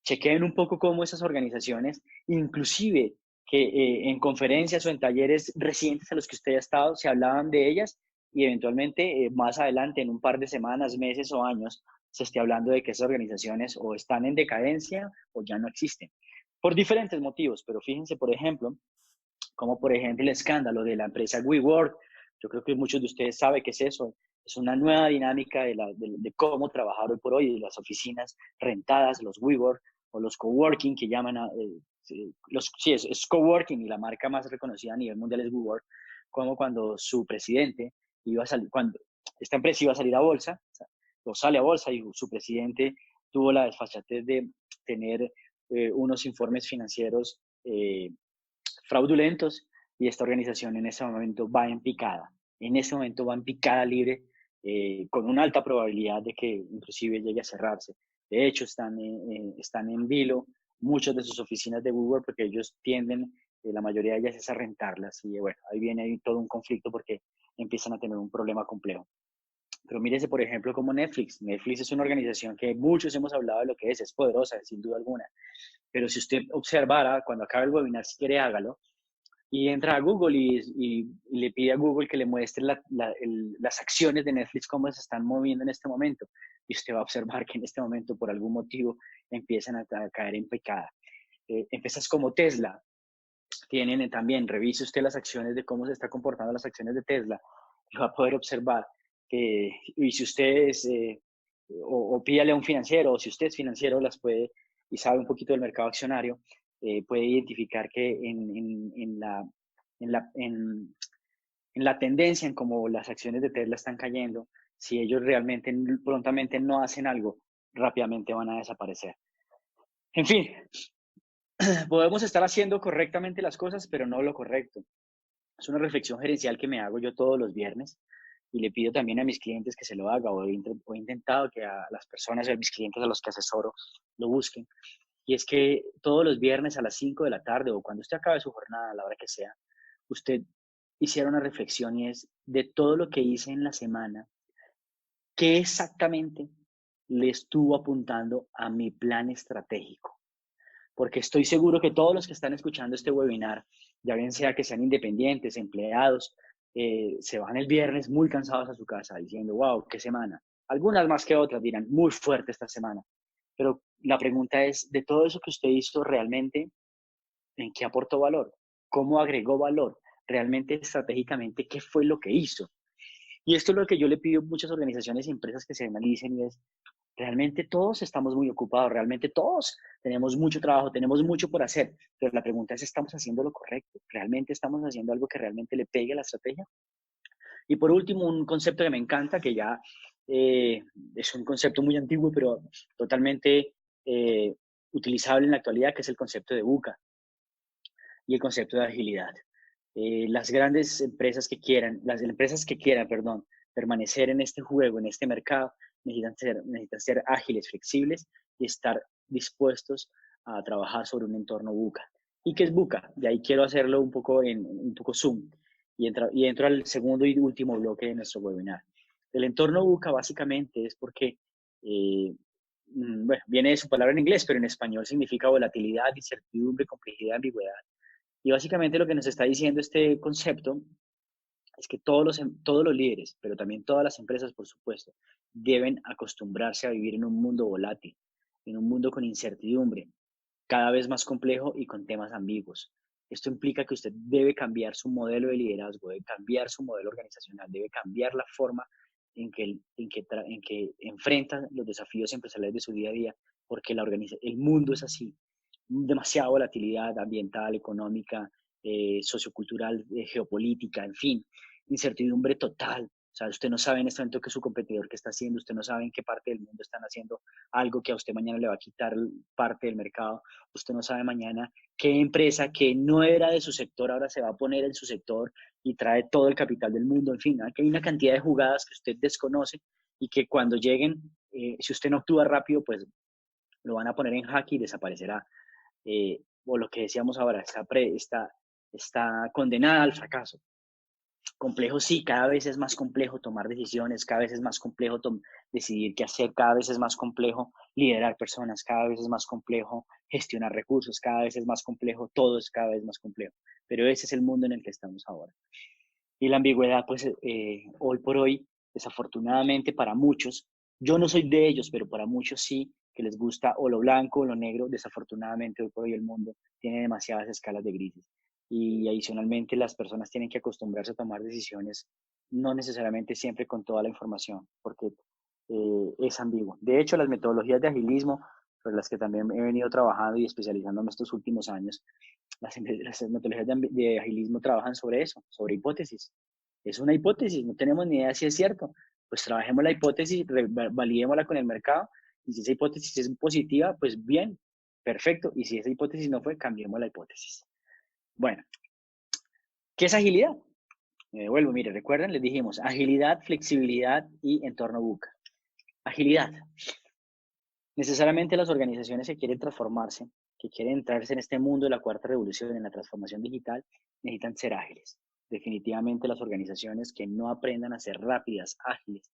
chequeen un poco cómo esas organizaciones, inclusive que en conferencias o en talleres recientes a los que usted ha estado, se hablaban de ellas, y eventualmente más adelante, en un par de semanas, meses o años, se esté hablando de que esas organizaciones o están en decadencia o ya no existen, por diferentes motivos. Pero fíjense, por ejemplo, como por ejemplo el escándalo de la empresa WeWork. Yo creo que muchos de ustedes saben qué es eso. Es una nueva dinámica de cómo trabajar hoy por hoy, de las oficinas rentadas, los WeWork o los coworking que llaman sí, es coworking, y la marca más reconocida a nivel mundial es WeWork. Como cuando su presidente iba a salir, cuando esta empresa iba a salir a bolsa, o sale a bolsa, y su presidente tuvo la desfachatez de tener unos informes financieros fraudulentos, y esta organización en este momento va en picada. En este momento va en picada libre, con una alta probabilidad de que inclusive llegue a cerrarse. De hecho, están en vilo muchas de sus oficinas de Google, porque ellos tienden, la mayoría de ellas es a rentarlas, y bueno, ahí viene todo un conflicto porque empiezan a tener un problema complejo. Pero mírese, por ejemplo, como Netflix. Netflix es una organización que muchos hemos hablado de lo que es poderosa, sin duda alguna. Pero si usted observara, cuando acabe el webinar, si quiere hágalo, y entra a Google y le pide a Google que le muestre las acciones de Netflix, cómo se están moviendo en este momento. Y usted va a observar que en este momento, por algún motivo, empiezan a caer en picada. Empresas como Tesla tienen también, revise usted las acciones de cómo se están comportando las acciones de Tesla, y va a poder observar que, y si usted es, o pídale a un financiero, o si usted es financiero, las puede y sabe un poquito del mercado accionario, puede identificar que en, la, en, en la tendencia en cómo las acciones de Tesla están cayendo, si ellos realmente prontamente no hacen algo, rápidamente van a desaparecer. En fin, podemos estar haciendo correctamente las cosas, pero no lo correcto. Es una reflexión gerencial que me hago yo todos los viernes, y le pido también a mis clientes que se lo haga, o he intentado que a las personas, a mis clientes a los que asesoro, lo busquen. Y es que todos los viernes a las 5 de la tarde, o cuando usted acabe su jornada, a la hora que sea, usted hiciera una reflexión, y es de todo lo que hice en la semana, ¿qué exactamente le estuvo apuntando a mi plan estratégico? Porque estoy seguro que todos los que están escuchando este webinar, ya bien sea que sean independientes, empleados, se van el viernes muy cansados a su casa diciendo, wow, qué semana. Algunas más que otras dirán, muy fuerte esta semana. Pero la pregunta es, de todo eso que usted hizo, realmente, ¿en qué aportó valor? ¿Cómo agregó valor? Realmente, estratégicamente, ¿qué fue lo que hizo? Y esto es lo que yo le pido a muchas organizaciones y empresas que se analicen, y es, realmente todos estamos muy ocupados, realmente todos tenemos mucho trabajo, tenemos mucho por hacer, pero la pregunta es, ¿estamos haciendo lo correcto? ¿Realmente estamos haciendo algo que realmente le pegue a la estrategia? Y por último, un concepto que me encanta, que ya es un concepto muy antiguo, pero totalmente utilizable en la actualidad, que es el concepto de VUCA y el concepto de agilidad. Las grandes empresas que quieran, perdón, permanecer en este juego, en este mercado, necesitan ser ágiles, flexibles, y estar dispuestos a trabajar sobre un entorno VUCA. ¿Y qué es VUCA? De ahí quiero hacerlo un poco zoom, y entro al segundo y último bloque de nuestro webinar. El entorno VUCA básicamente es porque, bueno, viene de su palabra en inglés, pero en español significa volatilidad, incertidumbre, complejidad, ambigüedad. Y básicamente lo que nos está diciendo este concepto es que todos los líderes, pero también todas las empresas, por supuesto, deben acostumbrarse a vivir en un mundo volátil, en un mundo con incertidumbre. cada vez más complejo y con temas ambiguos. Esto implica que usted debe cambiar su modelo de liderazgo, debe cambiar su modelo organizacional, debe cambiar la forma en que enfrenta los desafíos empresariales de su día a día, porque el mundo es así, demasiada volatilidad ambiental, económica, sociocultural, geopolítica, en fin, incertidumbre total. O sea, usted no sabe en este momento qué es su competidor que está haciendo, usted no sabe en qué parte del mundo están haciendo algo que a usted mañana le va a quitar parte del mercado, usted no sabe mañana qué empresa que no era de su sector ahora se va a poner en su sector y trae todo el capital del mundo, en fin, hay una cantidad de jugadas que usted desconoce y que cuando lleguen, si usted no actúa rápido, pues lo van a poner en jaque y desaparecerá. O lo que decíamos ahora, está condenada al fracaso. Complejo, sí, cada vez es más complejo tomar decisiones, cada vez es más complejo decidir qué hacer, cada vez es más complejo liderar personas, cada vez es más complejo gestionar recursos, cada vez es más complejo, todo es cada vez más complejo. Pero ese es el mundo en el que estamos ahora. Y la ambigüedad, pues hoy por hoy, desafortunadamente para muchos, yo no soy de ellos, pero para muchos sí, que les gusta o lo blanco o lo negro, desafortunadamente hoy por hoy el mundo tiene demasiadas escalas de grises. Y adicionalmente las personas tienen que acostumbrarse a tomar decisiones, no necesariamente siempre con toda la información, porque es ambiguo. De hecho, las metodologías de agilismo, por las que también he venido trabajando y especializándome estos últimos años, las metodologías de agilismo trabajan sobre eso, sobre hipótesis. Es una hipótesis, no tenemos ni idea si es cierto. Pues trabajemos la hipótesis, validémosla con el mercado, y si esa hipótesis es positiva, pues bien, perfecto. Y si esa hipótesis no fue, cambiemos la hipótesis. Bueno, ¿qué es agilidad? Me devuelvo, mire, recuerden, les dijimos agilidad, flexibilidad y entorno buca. Agilidad. Necesariamente las organizaciones que quieren transformarse, que quieren entrarse en este mundo de la cuarta revolución, en la transformación digital, necesitan ser ágiles. Definitivamente las organizaciones que no aprendan a ser rápidas, ágiles,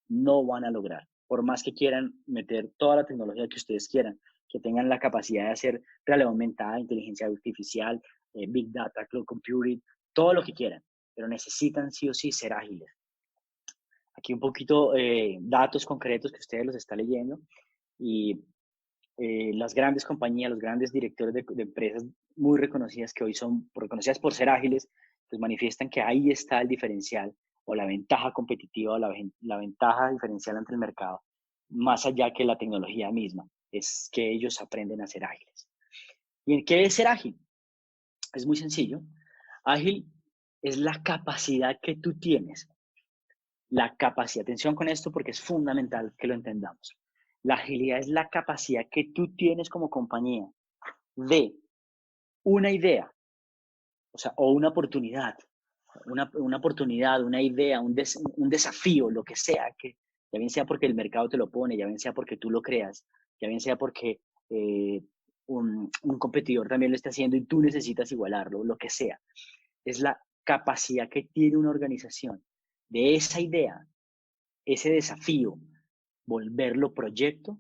no van a lograr. Por más que quieran meter toda la tecnología que ustedes quieran, que tengan la capacidad de hacer realidad aumentada, inteligencia artificial, big data, cloud computing, todo lo que quieran, pero necesitan sí o sí ser ágiles. Aquí un poquito datos concretos que ustedes los están leyendo y las grandes compañías, los grandes directores de empresas muy reconocidas que hoy son reconocidas por ser ágiles, pues manifiestan que ahí está el diferencial o la ventaja competitiva o la ventaja diferencial ante el mercado, más allá que la tecnología misma, es que ellos aprenden a ser ágiles. ¿Y en qué es ser ágil? Es muy sencillo. Ágil es la capacidad que tú tienes, la capacidad, atención con esto porque es fundamental que lo entendamos. La agilidad es la capacidad que tú tienes como compañía de una idea, o sea, o una oportunidad, una idea, un desafío, lo que sea, que ya bien sea porque el mercado te lo pone, ya bien sea porque tú lo creas, ya bien sea porque un competidor también lo está haciendo y tú necesitas igualarlo, lo que sea. Es la capacidad que tiene una organización de esa idea, ese desafío, volverlo proyecto,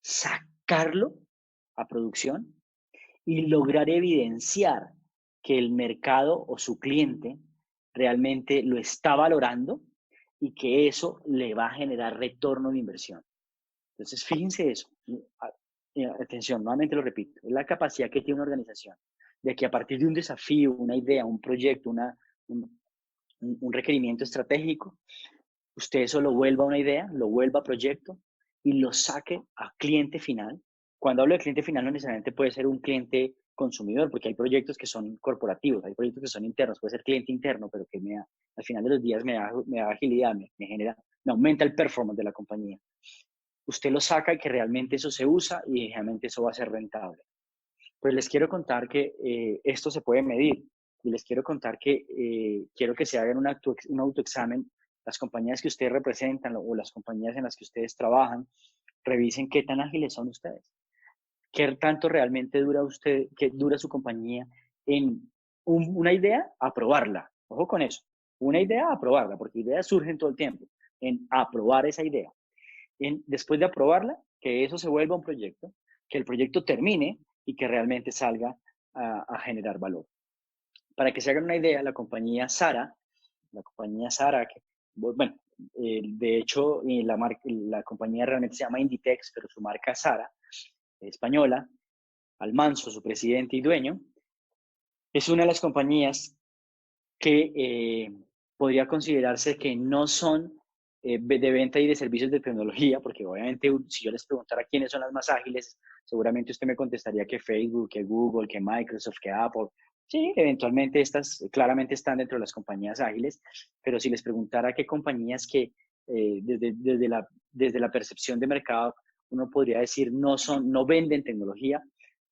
sacarlo a producción y lograr evidenciar que el mercado o su cliente realmente lo está valorando y que eso le va a generar retorno de inversión. Entonces, fíjense eso. Atención, nuevamente lo repito, es la capacidad que tiene una organización de que a partir de un desafío, una idea, un proyecto, un requerimiento estratégico, usted eso lo vuelva a una idea, lo vuelva a proyecto y lo saque a cliente final. Cuando hablo de cliente final, no necesariamente puede ser un cliente consumidor, porque hay proyectos que son corporativos, hay proyectos que son internos, puede ser cliente interno, pero que al final de los días me da agilidad, me aumenta el performance de la compañía. Usted lo saca y que realmente eso se usa y realmente eso va a ser rentable. Pues les quiero contar que esto se puede medir y les quiero contar que quiero que se hagan un autoexamen. Las compañías que ustedes representan o las compañías en las que ustedes trabajan, revisen qué tan ágiles son ustedes, qué tanto realmente qué dura su compañía en una idea, aprobarla. Ojo con eso, una idea, aprobarla, porque ideas surgen todo el tiempo, en aprobar esa idea. Después de aprobarla, que eso se vuelva un proyecto, que el proyecto termine y que realmente salga a generar valor. Para que se hagan una idea, la compañía Sara, que, bueno, de hecho, la compañía realmente se llama Inditex, pero su marca es Sara, española, Almanzo, su presidente y dueño, es una de las compañías que podría considerarse que no son de venta y de servicios de tecnología, porque obviamente si yo les preguntara quiénes son las más ágiles, seguramente usted me contestaría que Facebook, que Google, que Microsoft, que Apple. Sí, eventualmente estas claramente están dentro de las compañías ágiles, pero si les preguntara qué compañías que desde la percepción de mercado uno podría decir no venden tecnología,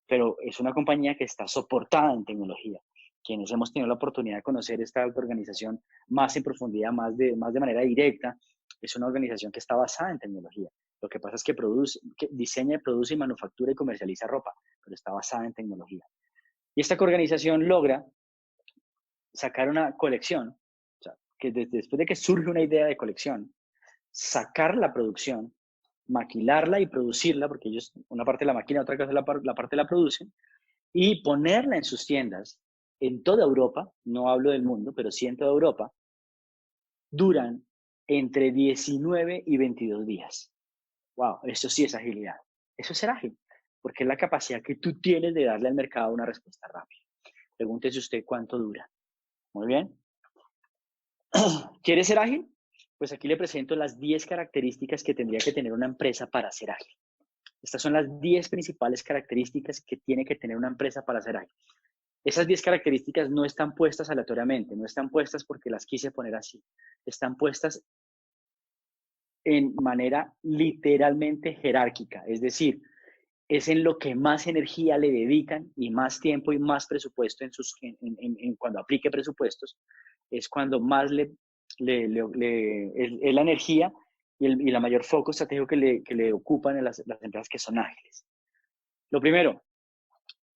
pero es una compañía que está soportada en tecnología. Quienes hemos tenido la oportunidad de conocer esta organización más en profundidad, más de manera directa, es una organización que está basada en tecnología. Lo que pasa es que diseña, produce, y manufactura y comercializa ropa, pero está basada en tecnología. Y esta organización logra sacar una colección, o sea, que después de que surge una idea de colección, sacar la producción, maquilarla y producirla, porque ellos una parte la maquila, otra cosa la parte la producen, y ponerla en sus tiendas en toda Europa, no hablo del mundo, pero sí en toda Europa, duran entre 19 y 22 días. Wow, eso sí es agilidad. Eso es ser ágil, porque es la capacidad que tú tienes de darle al mercado una respuesta rápida. Pregúntese usted cuánto dura. Muy bien. ¿Quiere ser ágil? Pues aquí le presento las 10 características que tendría que tener una empresa para ser ágil. Estas son las 10 principales características que tiene que tener una empresa para ser ágil. Esas 10 características no están puestas aleatoriamente, no están puestas porque las quise poner así. Están puestas en manera literalmente jerárquica, es decir, es en lo que más energía le dedican y más tiempo y más presupuesto cuando aplique presupuestos, es cuando más es la energía y la mayor foco estratégico que le ocupan en las empresas que son ágiles. Lo primero,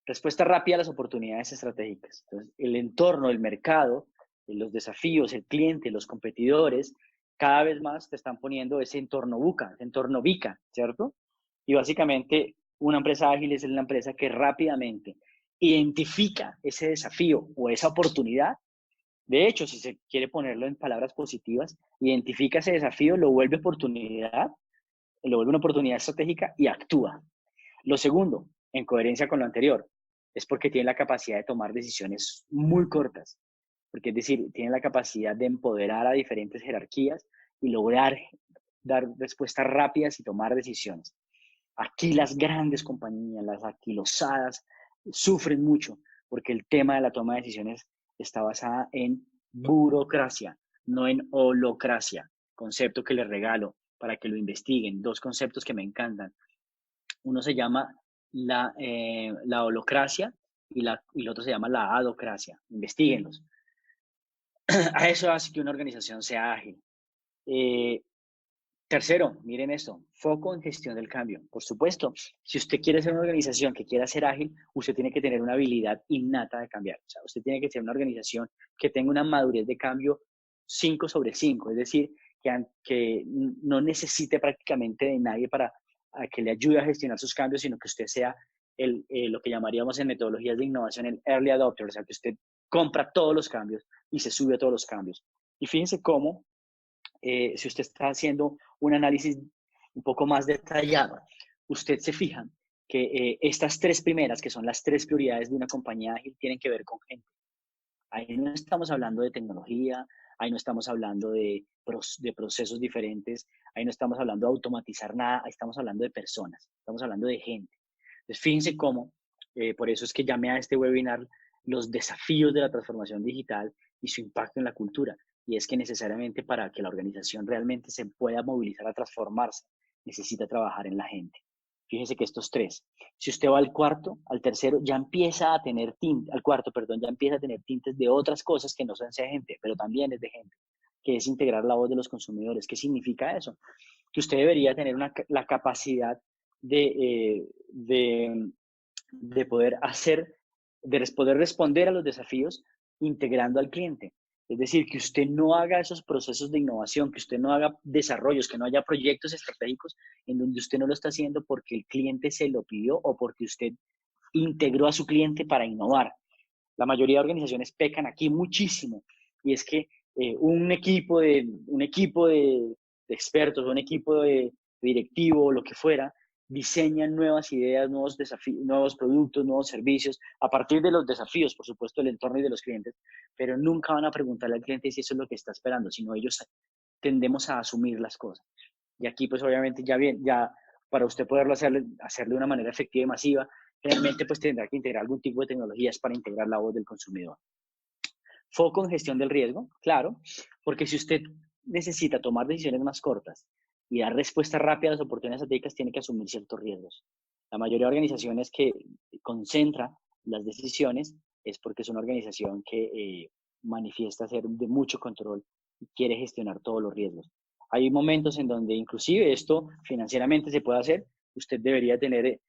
respuesta rápida a las oportunidades estratégicas. Entonces, el entorno, el mercado, los desafíos, el cliente, los competidores, cada vez más te están poniendo ese entorno buca, ese entorno VICA, ¿cierto? Y básicamente una empresa ágil es una empresa que rápidamente identifica ese desafío o esa oportunidad. De hecho, si se quiere ponerlo en palabras positivas, identifica ese desafío, lo vuelve oportunidad, lo vuelve una oportunidad estratégica y actúa. Lo segundo, en coherencia con lo anterior, es porque tiene la capacidad de tomar decisiones muy cortas, porque es decir, tiene la capacidad de empoderar a diferentes jerarquías y lograr dar respuestas rápidas y tomar decisiones. Aquí las grandes compañías, las anquilosadas, sufren mucho porque el tema de la toma de decisiones está basada en burocracia, no en holocracia, concepto que les regalo para que lo investiguen. Dos conceptos que me encantan. Uno se llama la holocracia y el otro se llama la adocracia. Investíguenlos. A eso hace que una organización sea ágil. Tercero, miren esto, foco en gestión del cambio. Por supuesto, si usted quiere ser una organización que quiera ser ágil, usted tiene que tener una habilidad innata de cambiar. O sea, usted tiene que ser una organización que tenga una madurez de cambio 5 sobre 5, es decir, que no necesite prácticamente de nadie para que le ayude a gestionar sus cambios, sino que usted sea lo que llamaríamos en metodologías de innovación el early adopter, o sea, que usted compra todos los cambios y se sube a todos los cambios. Y fíjense cómo si usted está haciendo un análisis un poco más detallado, usted se fija que estas tres primeras, que son las tres prioridades de una compañía ágil, tienen que ver con gente. Ahí no estamos hablando de tecnología, ahí no estamos hablando de procesos diferentes, ahí no estamos hablando de automatizar nada, ahí estamos hablando de personas, estamos hablando de gente. Entonces, fíjense cómo, por eso es que llamé a este webinar los desafíos de la transformación digital y su impacto en la cultura. Y es que necesariamente para que la organización realmente se pueda movilizar a transformarse, necesita trabajar en la gente. Fíjense que estos tres, si usted va al cuarto, al tercero, ya empieza a tener tintes, al cuarto, perdón, ya empieza a tener tintes de otras cosas que no son de gente, pero también es de gente, que es integrar la voz de los consumidores. ¿Qué significa eso? Que usted debería tener la capacidad de poder poder responder a los desafíos integrando al cliente. Es decir, que usted no haga esos procesos de innovación, que usted no haga desarrollos, que no haya proyectos estratégicos en donde usted no lo está haciendo porque el cliente se lo pidió o porque usted integró a su cliente para innovar. La mayoría de organizaciones pecan aquí muchísimo y es que un equipo de expertos, un equipo de directivo, lo que fuera, diseñan nuevas ideas, nuevos desafíos, nuevos productos, nuevos servicios, a partir de los desafíos, por supuesto, del entorno y de los clientes, pero nunca van a preguntarle al cliente si eso es lo que está esperando, sino ellos tendemos a asumir las cosas. Y aquí, pues obviamente, ya para usted poderlo hacerlo de una manera efectiva y masiva, realmente pues tendrá que integrar algún tipo de tecnologías para integrar la voz del consumidor. Foco en gestión del riesgo, claro, porque si usted necesita tomar decisiones más cortas y dar respuestas rápidas a las oportunidades estratégicas, tiene que asumir ciertos riesgos. La mayoría de organizaciones que concentra las decisiones es porque es una organización que manifiesta ser de mucho control y quiere gestionar todos los riesgos. Hay momentos en donde inclusive esto financieramente se puede hacer. Usted debería tener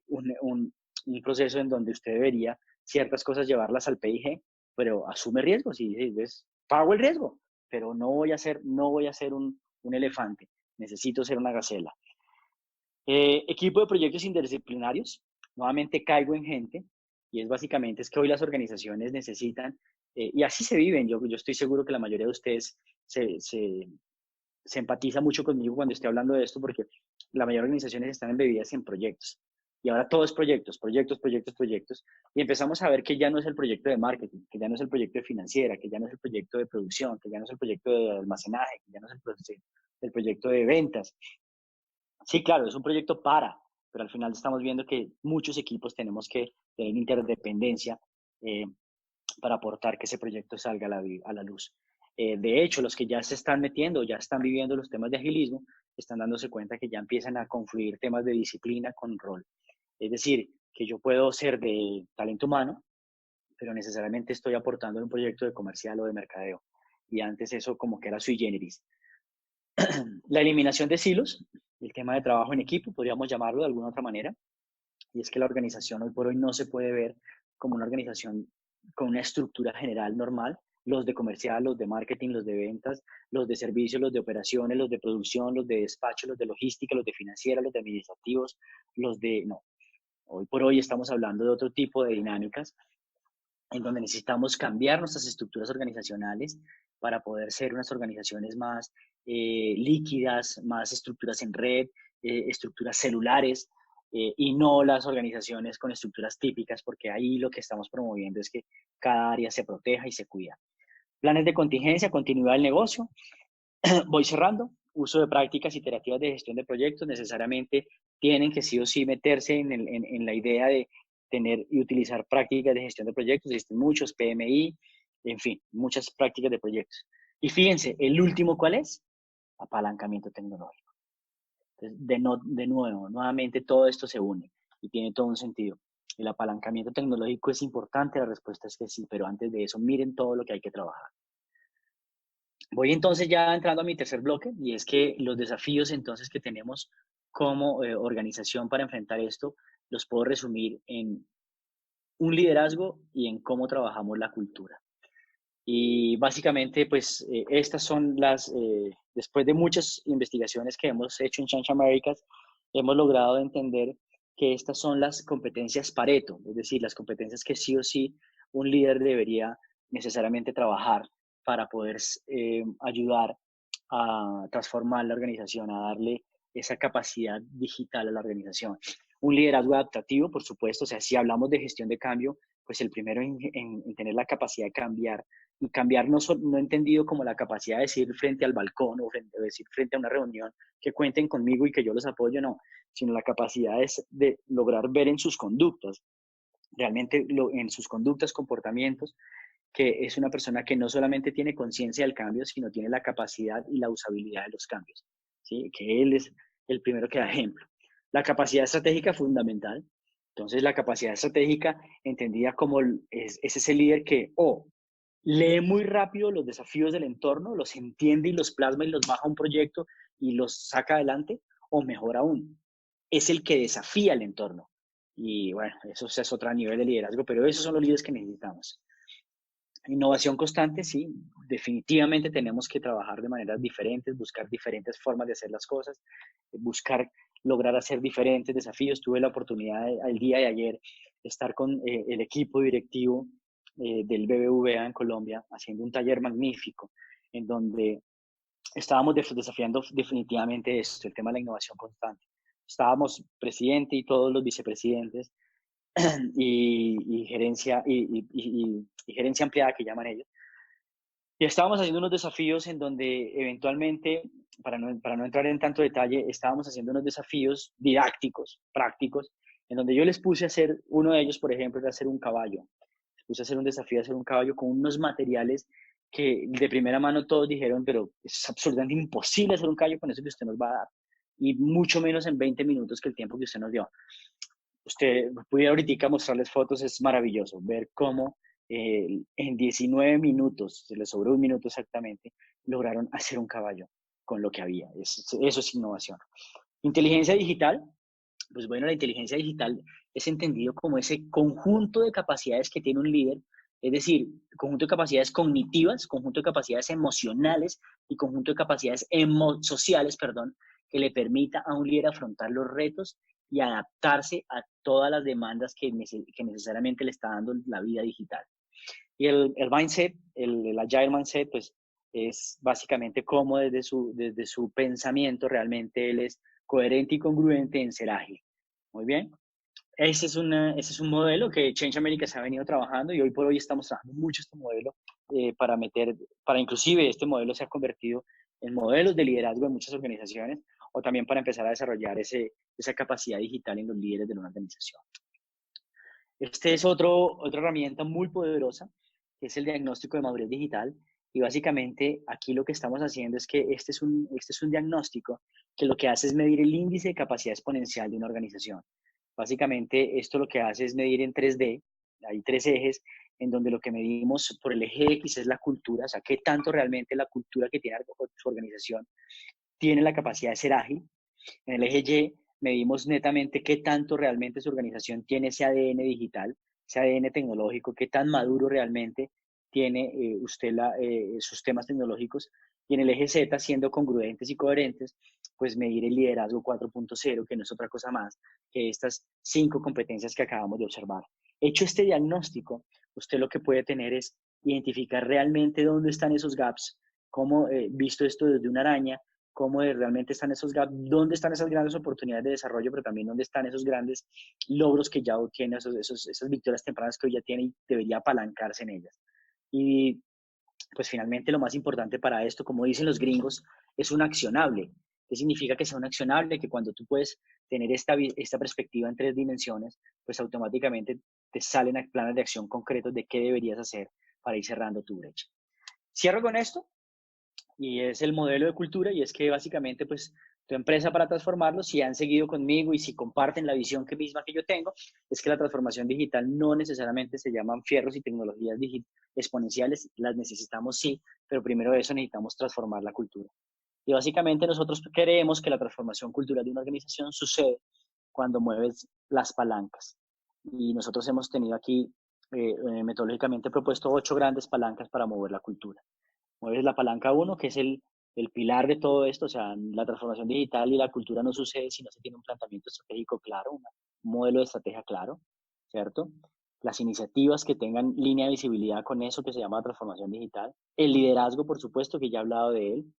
un proceso en donde usted debería ciertas cosas llevarlas al PIG, pero asume riesgos y dice, pues, pago el riesgo, pero no voy a ser un elefante, necesito ser una gacela. Equipo de proyectos interdisciplinarios, nuevamente caigo en gente, y es básicamente es que hoy las organizaciones necesitan, y así se viven, yo estoy seguro que la mayoría de ustedes se empatiza mucho conmigo cuando estoy hablando de esto, porque la mayoría de organizaciones están embebidas en proyectos. Y ahora todo es proyectos, proyectos, proyectos, proyectos. Y empezamos a ver que ya no es el proyecto de marketing, que ya no es el proyecto de financiera, que ya no es el proyecto de producción, que ya no es el proyecto de almacenaje, que ya no es el proyecto de ventas. Sí, claro, es un proyecto pero al final estamos viendo que muchos equipos tenemos que tener interdependencia eh, para aportar que ese proyecto salga a la luz. De hecho, los que ya se están metiendo, ya están viviendo los temas de agilismo, están dándose cuenta que ya empiezan a confluir temas de disciplina con rol. Es decir, que yo puedo ser de talento humano, pero necesariamente estoy aportando en un proyecto de comercial o de mercadeo. Y antes eso como que era sui generis. La eliminación de silos, el tema de trabajo en equipo, podríamos llamarlo de alguna otra manera, y es que la organización hoy por hoy no se puede ver como una organización con una estructura general normal, los de comercial, los de marketing, los de ventas, los de servicios, los de operaciones, los de producción, los de despacho, los de logística, los de financiera, los de administrativos, no. Hoy por hoy estamos hablando de otro tipo de dinámicas en donde necesitamos cambiar nuestras estructuras organizacionales para poder ser unas organizaciones más líquidas, más estructuras en red, estructuras celulares, y no las organizaciones con estructuras típicas, porque ahí lo que estamos promoviendo es que cada área se proteja y se cuida. Planes de contingencia, continuidad del negocio. Voy cerrando. Uso de prácticas iterativas de gestión de proyectos necesariamente tienen que sí o sí meterse en la idea de tener y utilizar prácticas de gestión de proyectos. Existen muchos, PMI, en fin, muchas prácticas de proyectos. Y fíjense, el último, ¿cuál es? Apalancamiento tecnológico. Entonces, nuevamente todo esto se une y tiene todo un sentido. El apalancamiento tecnológico es importante, la respuesta es que sí, pero antes de eso, miren todo lo que hay que trabajar. Voy entonces ya entrando a mi tercer bloque, y es que los desafíos entonces que tenemos como organización para enfrentar esto los puedo resumir en un liderazgo y en cómo trabajamos la cultura. Y básicamente, pues estas son después de muchas investigaciones que hemos hecho en Change Americas, hemos logrado entender que estas son las competencias Pareto, es decir, las competencias que sí o sí un líder debería necesariamente trabajar para poder ayudar a transformar la organización, a darle esa capacidad digital a la organización. Un liderazgo adaptativo, por supuesto, o sea, si hablamos de gestión de cambio, pues el primero en tener la capacidad de cambiar, y cambiar no entendido como la capacidad de decir frente al balcón o decir frente a una reunión que cuenten conmigo y que yo los apoyo, no, sino la capacidad es de lograr ver en sus conductas, realmente en sus conductas, comportamientos, que es una persona que no solamente tiene conciencia del cambio, sino tiene la capacidad y la usabilidad de los cambios, ¿sí? Que él es el primero que da ejemplo. La capacidad estratégica fundamental. Entonces, la capacidad estratégica entendida como es ese líder que lee muy rápido los desafíos del entorno, los entiende y los plasma y los baja a un proyecto y los saca adelante, o mejor aún, es el que desafía el entorno. Y bueno, eso es otro nivel de liderazgo, pero esos son los líderes que necesitamos. Innovación constante, sí, definitivamente tenemos que trabajar de maneras diferentes, buscar diferentes formas de hacer las cosas, buscar lograr hacer diferentes desafíos. Tuve la oportunidad el día de ayer estar con el equipo directivo del BBVA en Colombia haciendo un taller magnífico en donde estábamos desafiando definitivamente esto, el tema de la innovación constante. estábamos presidente y todos los vicepresidentes y gerencia y gerencia ampliada que llaman ellos. Y estábamos haciendo unos desafíos en donde eventualmente, para no entrar en tanto detalle, estábamos haciendo unos desafíos didácticos, prácticos, en donde yo les puse a hacer, uno de ellos, por ejemplo, era hacer un caballo. Les puse a hacer un desafío de hacer un caballo con unos materiales que de primera mano todos dijeron, pero es absolutamente imposible hacer un caballo con eso que usted nos va a dar. Y mucho menos en 20 minutos que el tiempo que usted nos dio. Usted pudiera ahorita mostrarles fotos, es maravilloso ver cómo en 19 minutos, se les sobró un minuto exactamente, lograron hacer un caballo con lo que había. Eso es innovación. Inteligencia digital, pues bueno, la inteligencia digital es entendido como ese conjunto de capacidades que tiene un líder, es decir, conjunto de capacidades cognitivas, conjunto de capacidades emocionales y conjunto de capacidades sociales, perdón, que le permita a un líder afrontar los retos y adaptarse a todas las demandas que necesariamente le está dando la vida digital. Y el mindset, el agile mindset, pues es básicamente cómo desde su pensamiento realmente él es coherente y congruente en ser ágil. Muy bien. Ese es un modelo que Change America se ha venido trabajando y hoy por hoy estamos trabajando mucho este modelo para inclusive este modelo se ha convertido en modelos de liderazgo en muchas organizaciones o también para empezar a desarrollar esa capacidad digital en los líderes de una organización. Este es otra herramienta muy poderosa, que es el diagnóstico de madurez digital. Y básicamente aquí lo que estamos haciendo es que este es un diagnóstico que lo que hace es medir el índice de capacidad exponencial de una organización. Básicamente esto lo que hace es medir en 3D, hay tres ejes, en donde lo que medimos por el eje X es la cultura, o sea, qué tanto realmente la cultura que tiene su organización tiene la capacidad de ser ágil. En el eje Y medimos netamente qué tanto realmente su organización tiene ese ADN digital, ese ADN tecnológico, qué tan maduro realmente tiene sus temas tecnológicos. Y en el eje Z, siendo congruentes y coherentes, pues medir el liderazgo 4.0, que no es otra cosa más que estas 5 competencias que acabamos de observar. Hecho este diagnóstico, usted lo que puede tener es identificar realmente dónde están esos gaps, cómo, visto esto desde una araña, cómo realmente están esos gaps, dónde están esas grandes oportunidades de desarrollo, pero también dónde están esos grandes logros que ya obtiene, esas victorias tempranas que hoy ya tiene y debería apalancarse en ellas. Y pues finalmente lo más importante para esto, como dicen los gringos, es un accionable. ¿Qué significa que sea un accionable? Que cuando tú puedes tener esta perspectiva en 3 dimensiones, pues automáticamente te salen planes de acción concretos de qué deberías hacer para ir cerrando tu brecha. Cierro con esto y es el modelo de cultura y es que básicamente pues tu empresa para transformarlo, si han seguido conmigo y si comparten la visión misma que yo tengo, es que la transformación digital no necesariamente se llaman fierros y tecnologías exponenciales, las necesitamos sí, pero primero de eso necesitamos transformar la cultura. Y básicamente nosotros queremos que la transformación cultural de una organización sucede cuando mueves las palancas. Y nosotros hemos tenido aquí, metodológicamente propuesto 8 grandes palancas para mover la cultura. Mueves la palanca 1, que es el pilar de todo esto, o sea, la transformación digital y la cultura no sucede si no se tiene un planteamiento estratégico claro, un modelo de estrategia claro, ¿cierto? Las iniciativas que tengan línea de visibilidad con eso que se llama transformación digital, el liderazgo, por supuesto, que ya he hablado de él,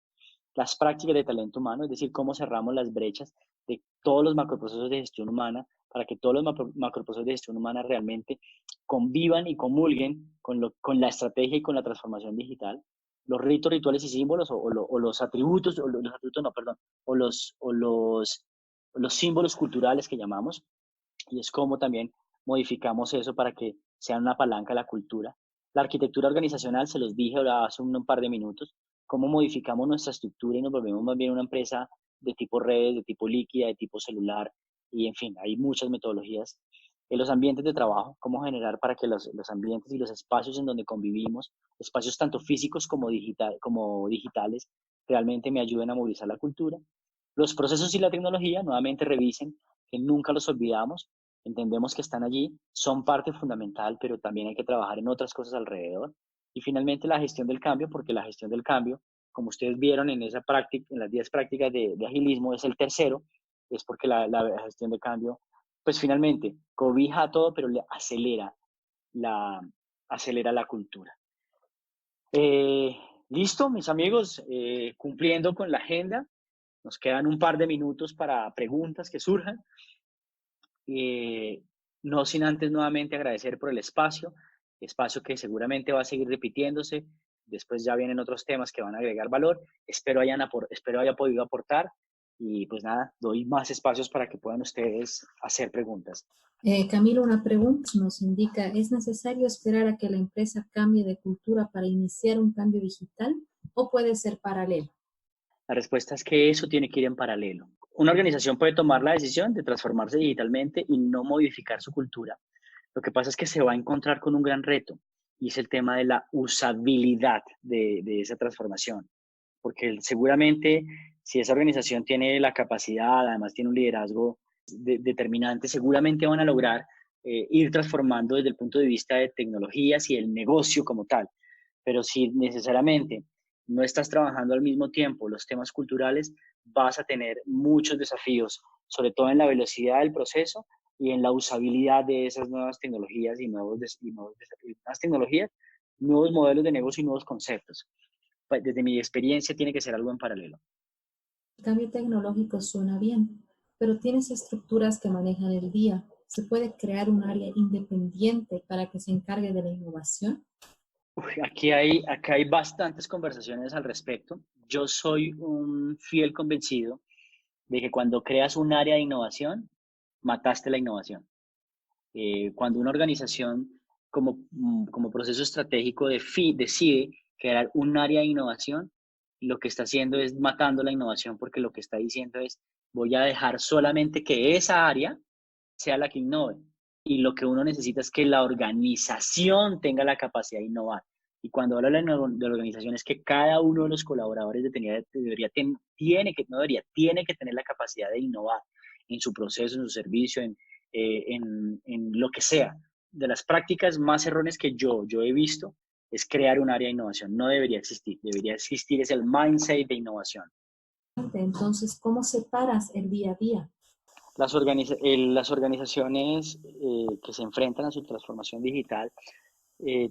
las prácticas de talento humano, es decir, cómo cerramos las brechas de todos los macroprocesos de gestión humana para que todos los macroprocesos de gestión humana realmente convivan y comulguen con la estrategia y con la transformación digital. Los ritos, rituales y símbolos, o los atributos, los atributos, no, perdón, los símbolos culturales que llamamos, y es como también modificamos eso para que sea una palanca la cultura. La arquitectura organizacional, se los dije ahora hace un par de minutos, cómo modificamos nuestra estructura y nos volvemos más bien una empresa de tipo redes, de tipo líquida, de tipo celular, y en fin, hay muchas metodologías. En los ambientes de trabajo, cómo generar para que los ambientes y los espacios en donde convivimos, espacios tanto físicos como digitales, realmente me ayuden a movilizar la cultura. Los procesos y la tecnología, nuevamente revisen que nunca los olvidamos, entendemos que están allí, son parte fundamental, pero también hay que trabajar en otras cosas alrededor. Y finalmente la gestión del cambio, porque la gestión del cambio, como ustedes vieron en esa práctica, en las 10 prácticas de agilismo, es el tercero, es porque la gestión de cambio, pues finalmente cobija todo, pero le la, acelera la cultura. Eh, Listo, mis amigos, cumpliendo con la agenda. Nos quedan un par de minutos para preguntas que surjan. No sin antes nuevamente agradecer por el espacio que seguramente va a seguir repitiéndose. Después ya vienen otros temas que van a agregar valor. Espero haya podido aportar y pues nada, doy más espacios para que puedan ustedes hacer preguntas. Camilo, una pregunta nos indica, ¿es necesario esperar a que la empresa cambie de cultura para iniciar un cambio digital o puede ser paralelo? La respuesta es que eso tiene que ir en paralelo. Una organización puede tomar la decisión de transformarse digitalmente y no modificar su cultura. Lo que pasa es que se va a encontrar con un gran reto y es el tema de la usabilidad de esa transformación. Porque seguramente si esa organización tiene la capacidad, además tiene un liderazgo determinante, seguramente van a lograr ir transformando desde el punto de vista de tecnologías y el negocio como tal. Pero si necesariamente no estás trabajando al mismo tiempo los temas culturales, vas a tener muchos desafíos, sobre todo en la velocidad del proceso y en la usabilidad de esas nuevas tecnologías y nuevas tecnologías, nuevos modelos de negocio y nuevos conceptos. Desde mi experiencia tiene que ser algo en paralelo. El cambio tecnológico suena bien, pero tienes estructuras que manejan el día. ¿Se puede crear un área independiente para que se encargue de la innovación? Aquí hay bastantes conversaciones al respecto. Yo soy un fiel convencido de que cuando creas un área de innovación, mataste la innovación. Cuando una organización como proceso estratégico decide crear un área de innovación, lo que está haciendo es matando la innovación porque lo que está diciendo es voy a dejar solamente que esa área sea la que innove. Y lo que uno necesita es que la organización tenga la capacidad de innovar. Y cuando hablo de la organización es que cada uno de los colaboradores tiene que tener la capacidad de innovar en su proceso, en su servicio, en lo que sea. De las prácticas más erróneas que yo he visto es crear un área de innovación. No debería existir. Debería existir es el mindset de innovación. Entonces, ¿cómo separas el día a día? Las organizaciones que se enfrentan a su transformación digital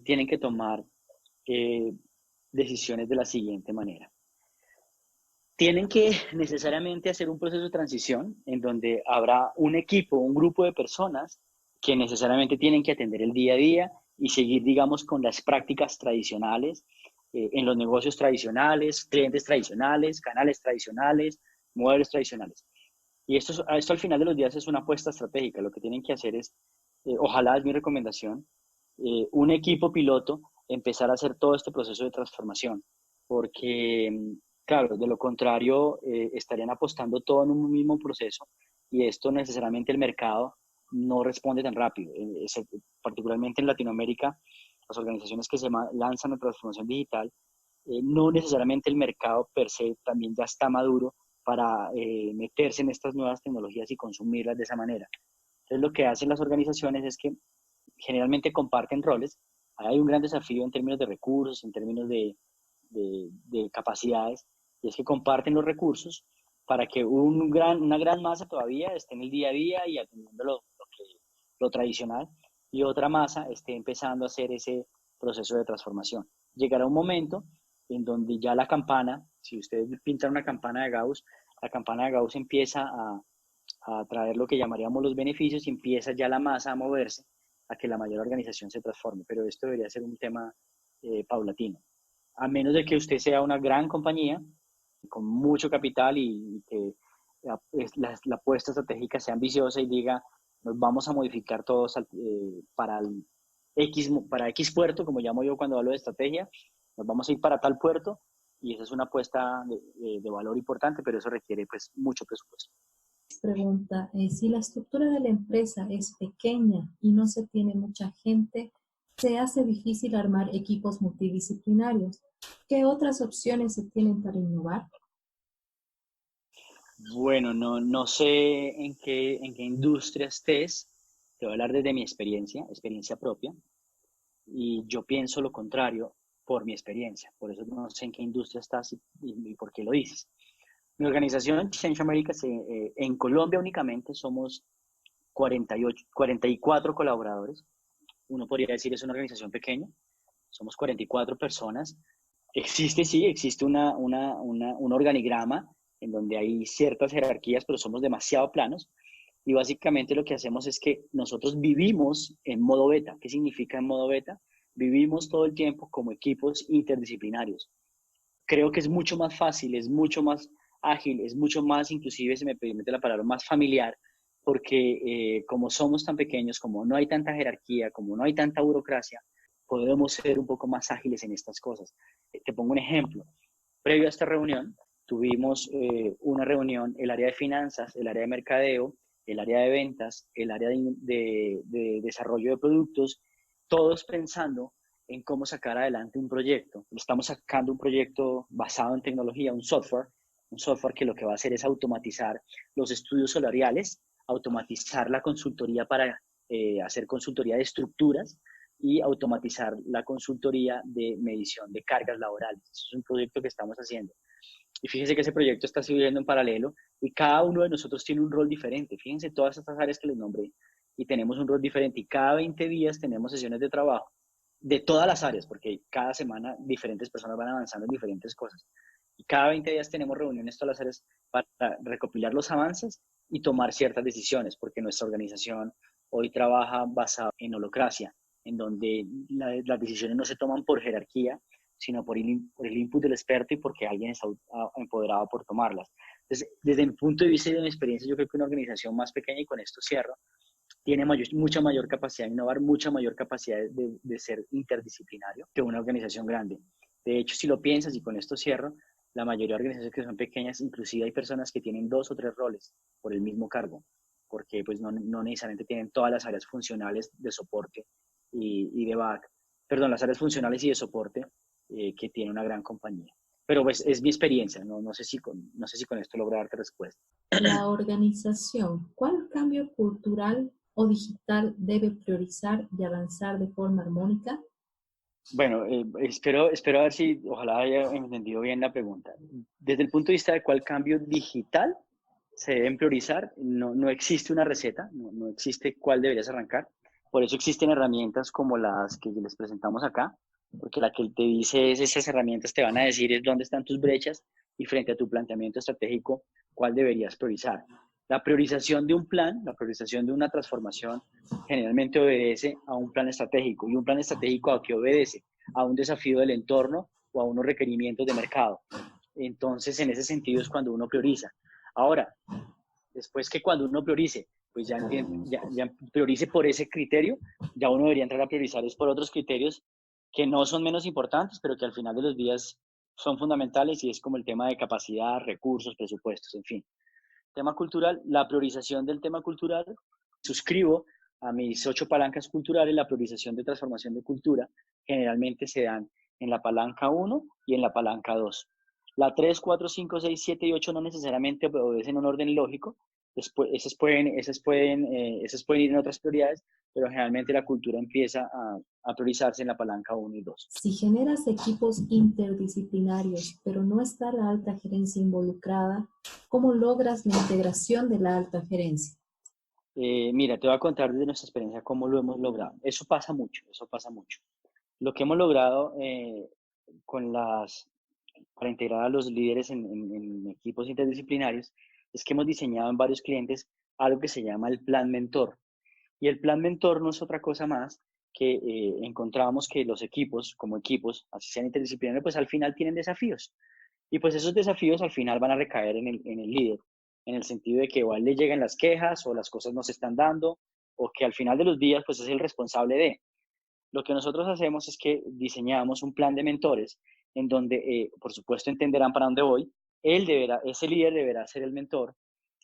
tienen que tomar eh, decisiones de la siguiente manera. Tienen que necesariamente hacer un proceso de transición en donde habrá un equipo, un grupo de personas que necesariamente tienen que atender el día a día y seguir, digamos, con las prácticas tradicionales en los negocios tradicionales, clientes tradicionales, canales tradicionales, modelos tradicionales. Y esto al final de los días es una apuesta estratégica. Lo que tienen que hacer es, ojalá es mi recomendación, un equipo piloto empezar a hacer todo este proceso de transformación. Porque, claro, de lo contrario, estarían apostando todo en un mismo proceso y esto necesariamente el mercado no responde tan rápido. Particularmente en Latinoamérica, las organizaciones que se lanzan a transformación digital, no necesariamente el mercado per se también ya está maduro para meterse en estas nuevas tecnologías y consumirlas de esa manera. Entonces, lo que hacen las organizaciones es que generalmente comparten roles. Hay un gran desafío en términos de recursos, en términos de capacidades, y es que comparten los recursos para que una gran masa todavía esté en el día a día y atendiendo lo tradicional, y otra masa esté empezando a hacer ese proceso de transformación. Llegará un momento en donde ya la campana, si ustedes pintan una campana de Gauss, la campana de Gauss empieza a traer lo que llamaríamos los beneficios y empieza ya la masa a moverse a que la mayor organización se transforme. Pero esto debería ser un tema paulatino. A menos de que usted sea una gran compañía con mucho capital y que la apuesta estratégica sea ambiciosa y diga, nos vamos a modificar todos para X puerto, como llamo yo cuando hablo de estrategia, nos vamos a ir para tal puerto y esa es una apuesta de valor importante, pero eso requiere pues mucho presupuesto. Pregunta, si la estructura de la empresa es pequeña y no se tiene mucha gente, se hace difícil armar equipos multidisciplinarios. ¿Qué otras opciones se tienen para innovar? Bueno, no sé en qué industria estés, te voy a hablar desde mi experiencia propia, y yo pienso lo contrario por mi experiencia, por eso no sé en qué industria estás y por qué lo dices. Mi organización, Change America, en Colombia únicamente somos 44 colaboradores. Uno podría decir es una organización pequeña, somos 44 personas. Sí, existe un organigrama en donde hay ciertas jerarquías, pero somos demasiado planos. Y básicamente lo que hacemos es que nosotros vivimos en modo beta. ¿Qué significa en modo beta? Vivimos todo el tiempo como equipos interdisciplinarios. Creo que es mucho más fácil, es mucho más ágil, es mucho más, inclusive se me permite la palabra, más familiar, porque como somos tan pequeños, como no hay tanta jerarquía, como no hay tanta burocracia, podemos ser un poco más ágiles en estas cosas. Te pongo un ejemplo. Previo a esta reunión, tuvimos una reunión, el área de finanzas, el área de mercadeo, el área de ventas, el área de desarrollo de productos, todos pensando en cómo sacar adelante un proyecto. Estamos sacando un proyecto basado en tecnología, un software que lo que va a hacer es automatizar los estudios salariales, automatizar la consultoría para hacer consultoría de estructuras y automatizar la consultoría de medición de cargas laborales. Eso es un proyecto que estamos haciendo. Y fíjense que ese proyecto está subiendo en paralelo y cada uno de nosotros tiene un rol diferente. Fíjense todas estas áreas que les nombré y tenemos un rol diferente y cada 20 días tenemos sesiones de trabajo de todas las áreas, porque cada semana diferentes personas van avanzando en diferentes cosas. Y cada 20 días tenemos reuniones todas las áreas para recopilar los avances y tomar ciertas decisiones, porque nuestra organización hoy trabaja basada en holocracia, en donde las decisiones no se toman por jerarquía, sino por el input del experto y porque alguien está empoderado por tomarlas. Entonces, desde mi punto de vista y de mi experiencia, yo creo que una organización más pequeña, y con esto cierro, tiene mucha mayor capacidad de innovar, mucha mayor capacidad de ser interdisciplinario que una organización grande. De hecho, si lo piensas, y con esto cierro, la mayoría de organizaciones que son pequeñas, inclusive hay personas que tienen 2 o 3 roles por el mismo cargo, porque pues no necesariamente tienen todas las áreas funcionales de soporte y de back, perdón, las áreas funcionales y de soporte que tiene una gran compañía. Pero pues es mi experiencia, no sé no sé si con esto logro darte respuesta. La organización, ¿cuál cambio cultural o digital debe priorizar y avanzar de forma armónica? Bueno, espero a ver si, ojalá haya entendido bien la pregunta. Desde el punto de vista de cuál cambio digital se deben priorizar, no existe una receta, no existe cuál deberías arrancar. Por eso existen herramientas como las que les presentamos acá, porque la que te dice es esas herramientas te van a decir es dónde están tus brechas y frente a tu planteamiento estratégico, cuál deberías priorizar. La priorización de un plan, la priorización de una transformación generalmente obedece a un plan estratégico. ¿Y un plan estratégico a qué obedece? A un desafío del entorno o a unos requerimientos de mercado. Entonces, en ese sentido es cuando uno prioriza. Ahora, después que cuando uno priorice, pues ya priorice por ese criterio, ya uno debería entrar a priorizar es por otros criterios que no son menos importantes, pero que al final de los días son fundamentales y es como el tema de capacidad, recursos, presupuestos, en fin. Tema cultural, la priorización del tema cultural, suscribo a mis 8 palancas culturales, la priorización de transformación de cultura, generalmente se dan en la palanca 1 y en la palanca 2. La 3, 4, 5, 6, 7 y 8 no necesariamente obedecen un orden lógico, después, esas pueden ir en otras prioridades, pero generalmente la cultura empieza a priorizarse en la palanca 1 y 2. Si generas equipos interdisciplinarios, pero no está la alta gerencia involucrada, ¿cómo logras la integración de la alta gerencia? Mira, te voy a contar desde nuestra experiencia cómo lo hemos logrado. Eso pasa mucho, eso pasa mucho. Lo que hemos logrado con para integrar a los líderes en equipos interdisciplinarios es que hemos diseñado en varios clientes algo que se llama el plan mentor. Y el plan mentor no es otra cosa más que encontramos que los equipos, como equipos, así sean interdisciplinarios, pues al final tienen desafíos. Y pues esos desafíos al final van a recaer en el líder, en el sentido de que o a él le llegan las quejas o las cosas no se están dando, o que al final de los días pues es el responsable de. Lo que nosotros hacemos es que diseñamos un plan de mentores en donde, por supuesto, entenderán para dónde voy. Ese líder deberá ser el mentor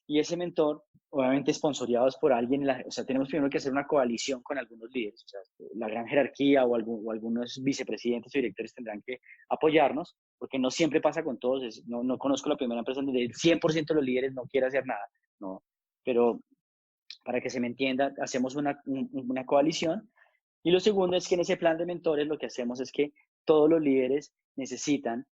y ese mentor, obviamente, sponsoriados por alguien. O sea, tenemos primero que hacer una coalición con algunos líderes. O sea, la gran jerarquía o algunos vicepresidentes o directores tendrán que apoyarnos, porque no siempre pasa con todos. No conozco la primera empresa donde el 100% de los líderes no quiere hacer nada. No, pero para que se me entienda, hacemos una coalición y lo segundo es que en ese plan de mentores lo que hacemos es que todos los líderes necesitan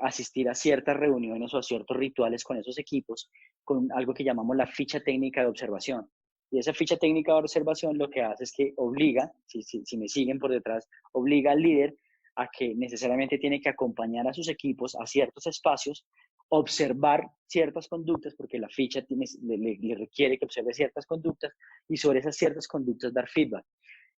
asistir a ciertas reuniones o a ciertos rituales con esos equipos, con algo que llamamos la ficha técnica de observación. Y esa ficha técnica de observación lo que hace es que obliga, si me siguen por detrás, obliga al líder a que necesariamente tiene que acompañar a sus equipos a ciertos espacios observar ciertas conductas, porque la ficha le requiere que observe ciertas conductas y sobre esas ciertas conductas dar feedback.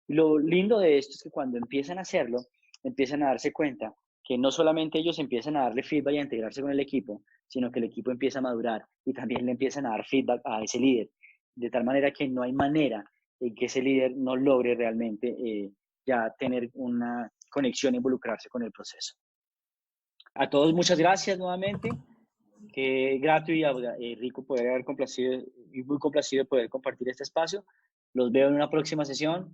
Y lo lindo de esto es que cuando empiezan a hacerlo, empiezan a darse cuenta que no solamente ellos empiezan a darle feedback y a integrarse con el equipo, sino que el equipo empieza a madurar y también le empiezan a dar feedback a ese líder, de tal manera que no hay manera en que ese líder no logre realmente ya tener una conexión e involucrarse con el proceso. A todos muchas gracias nuevamente. Qué grato y rico poder haber complacido y muy complacido de poder compartir este espacio. Los veo en una próxima sesión.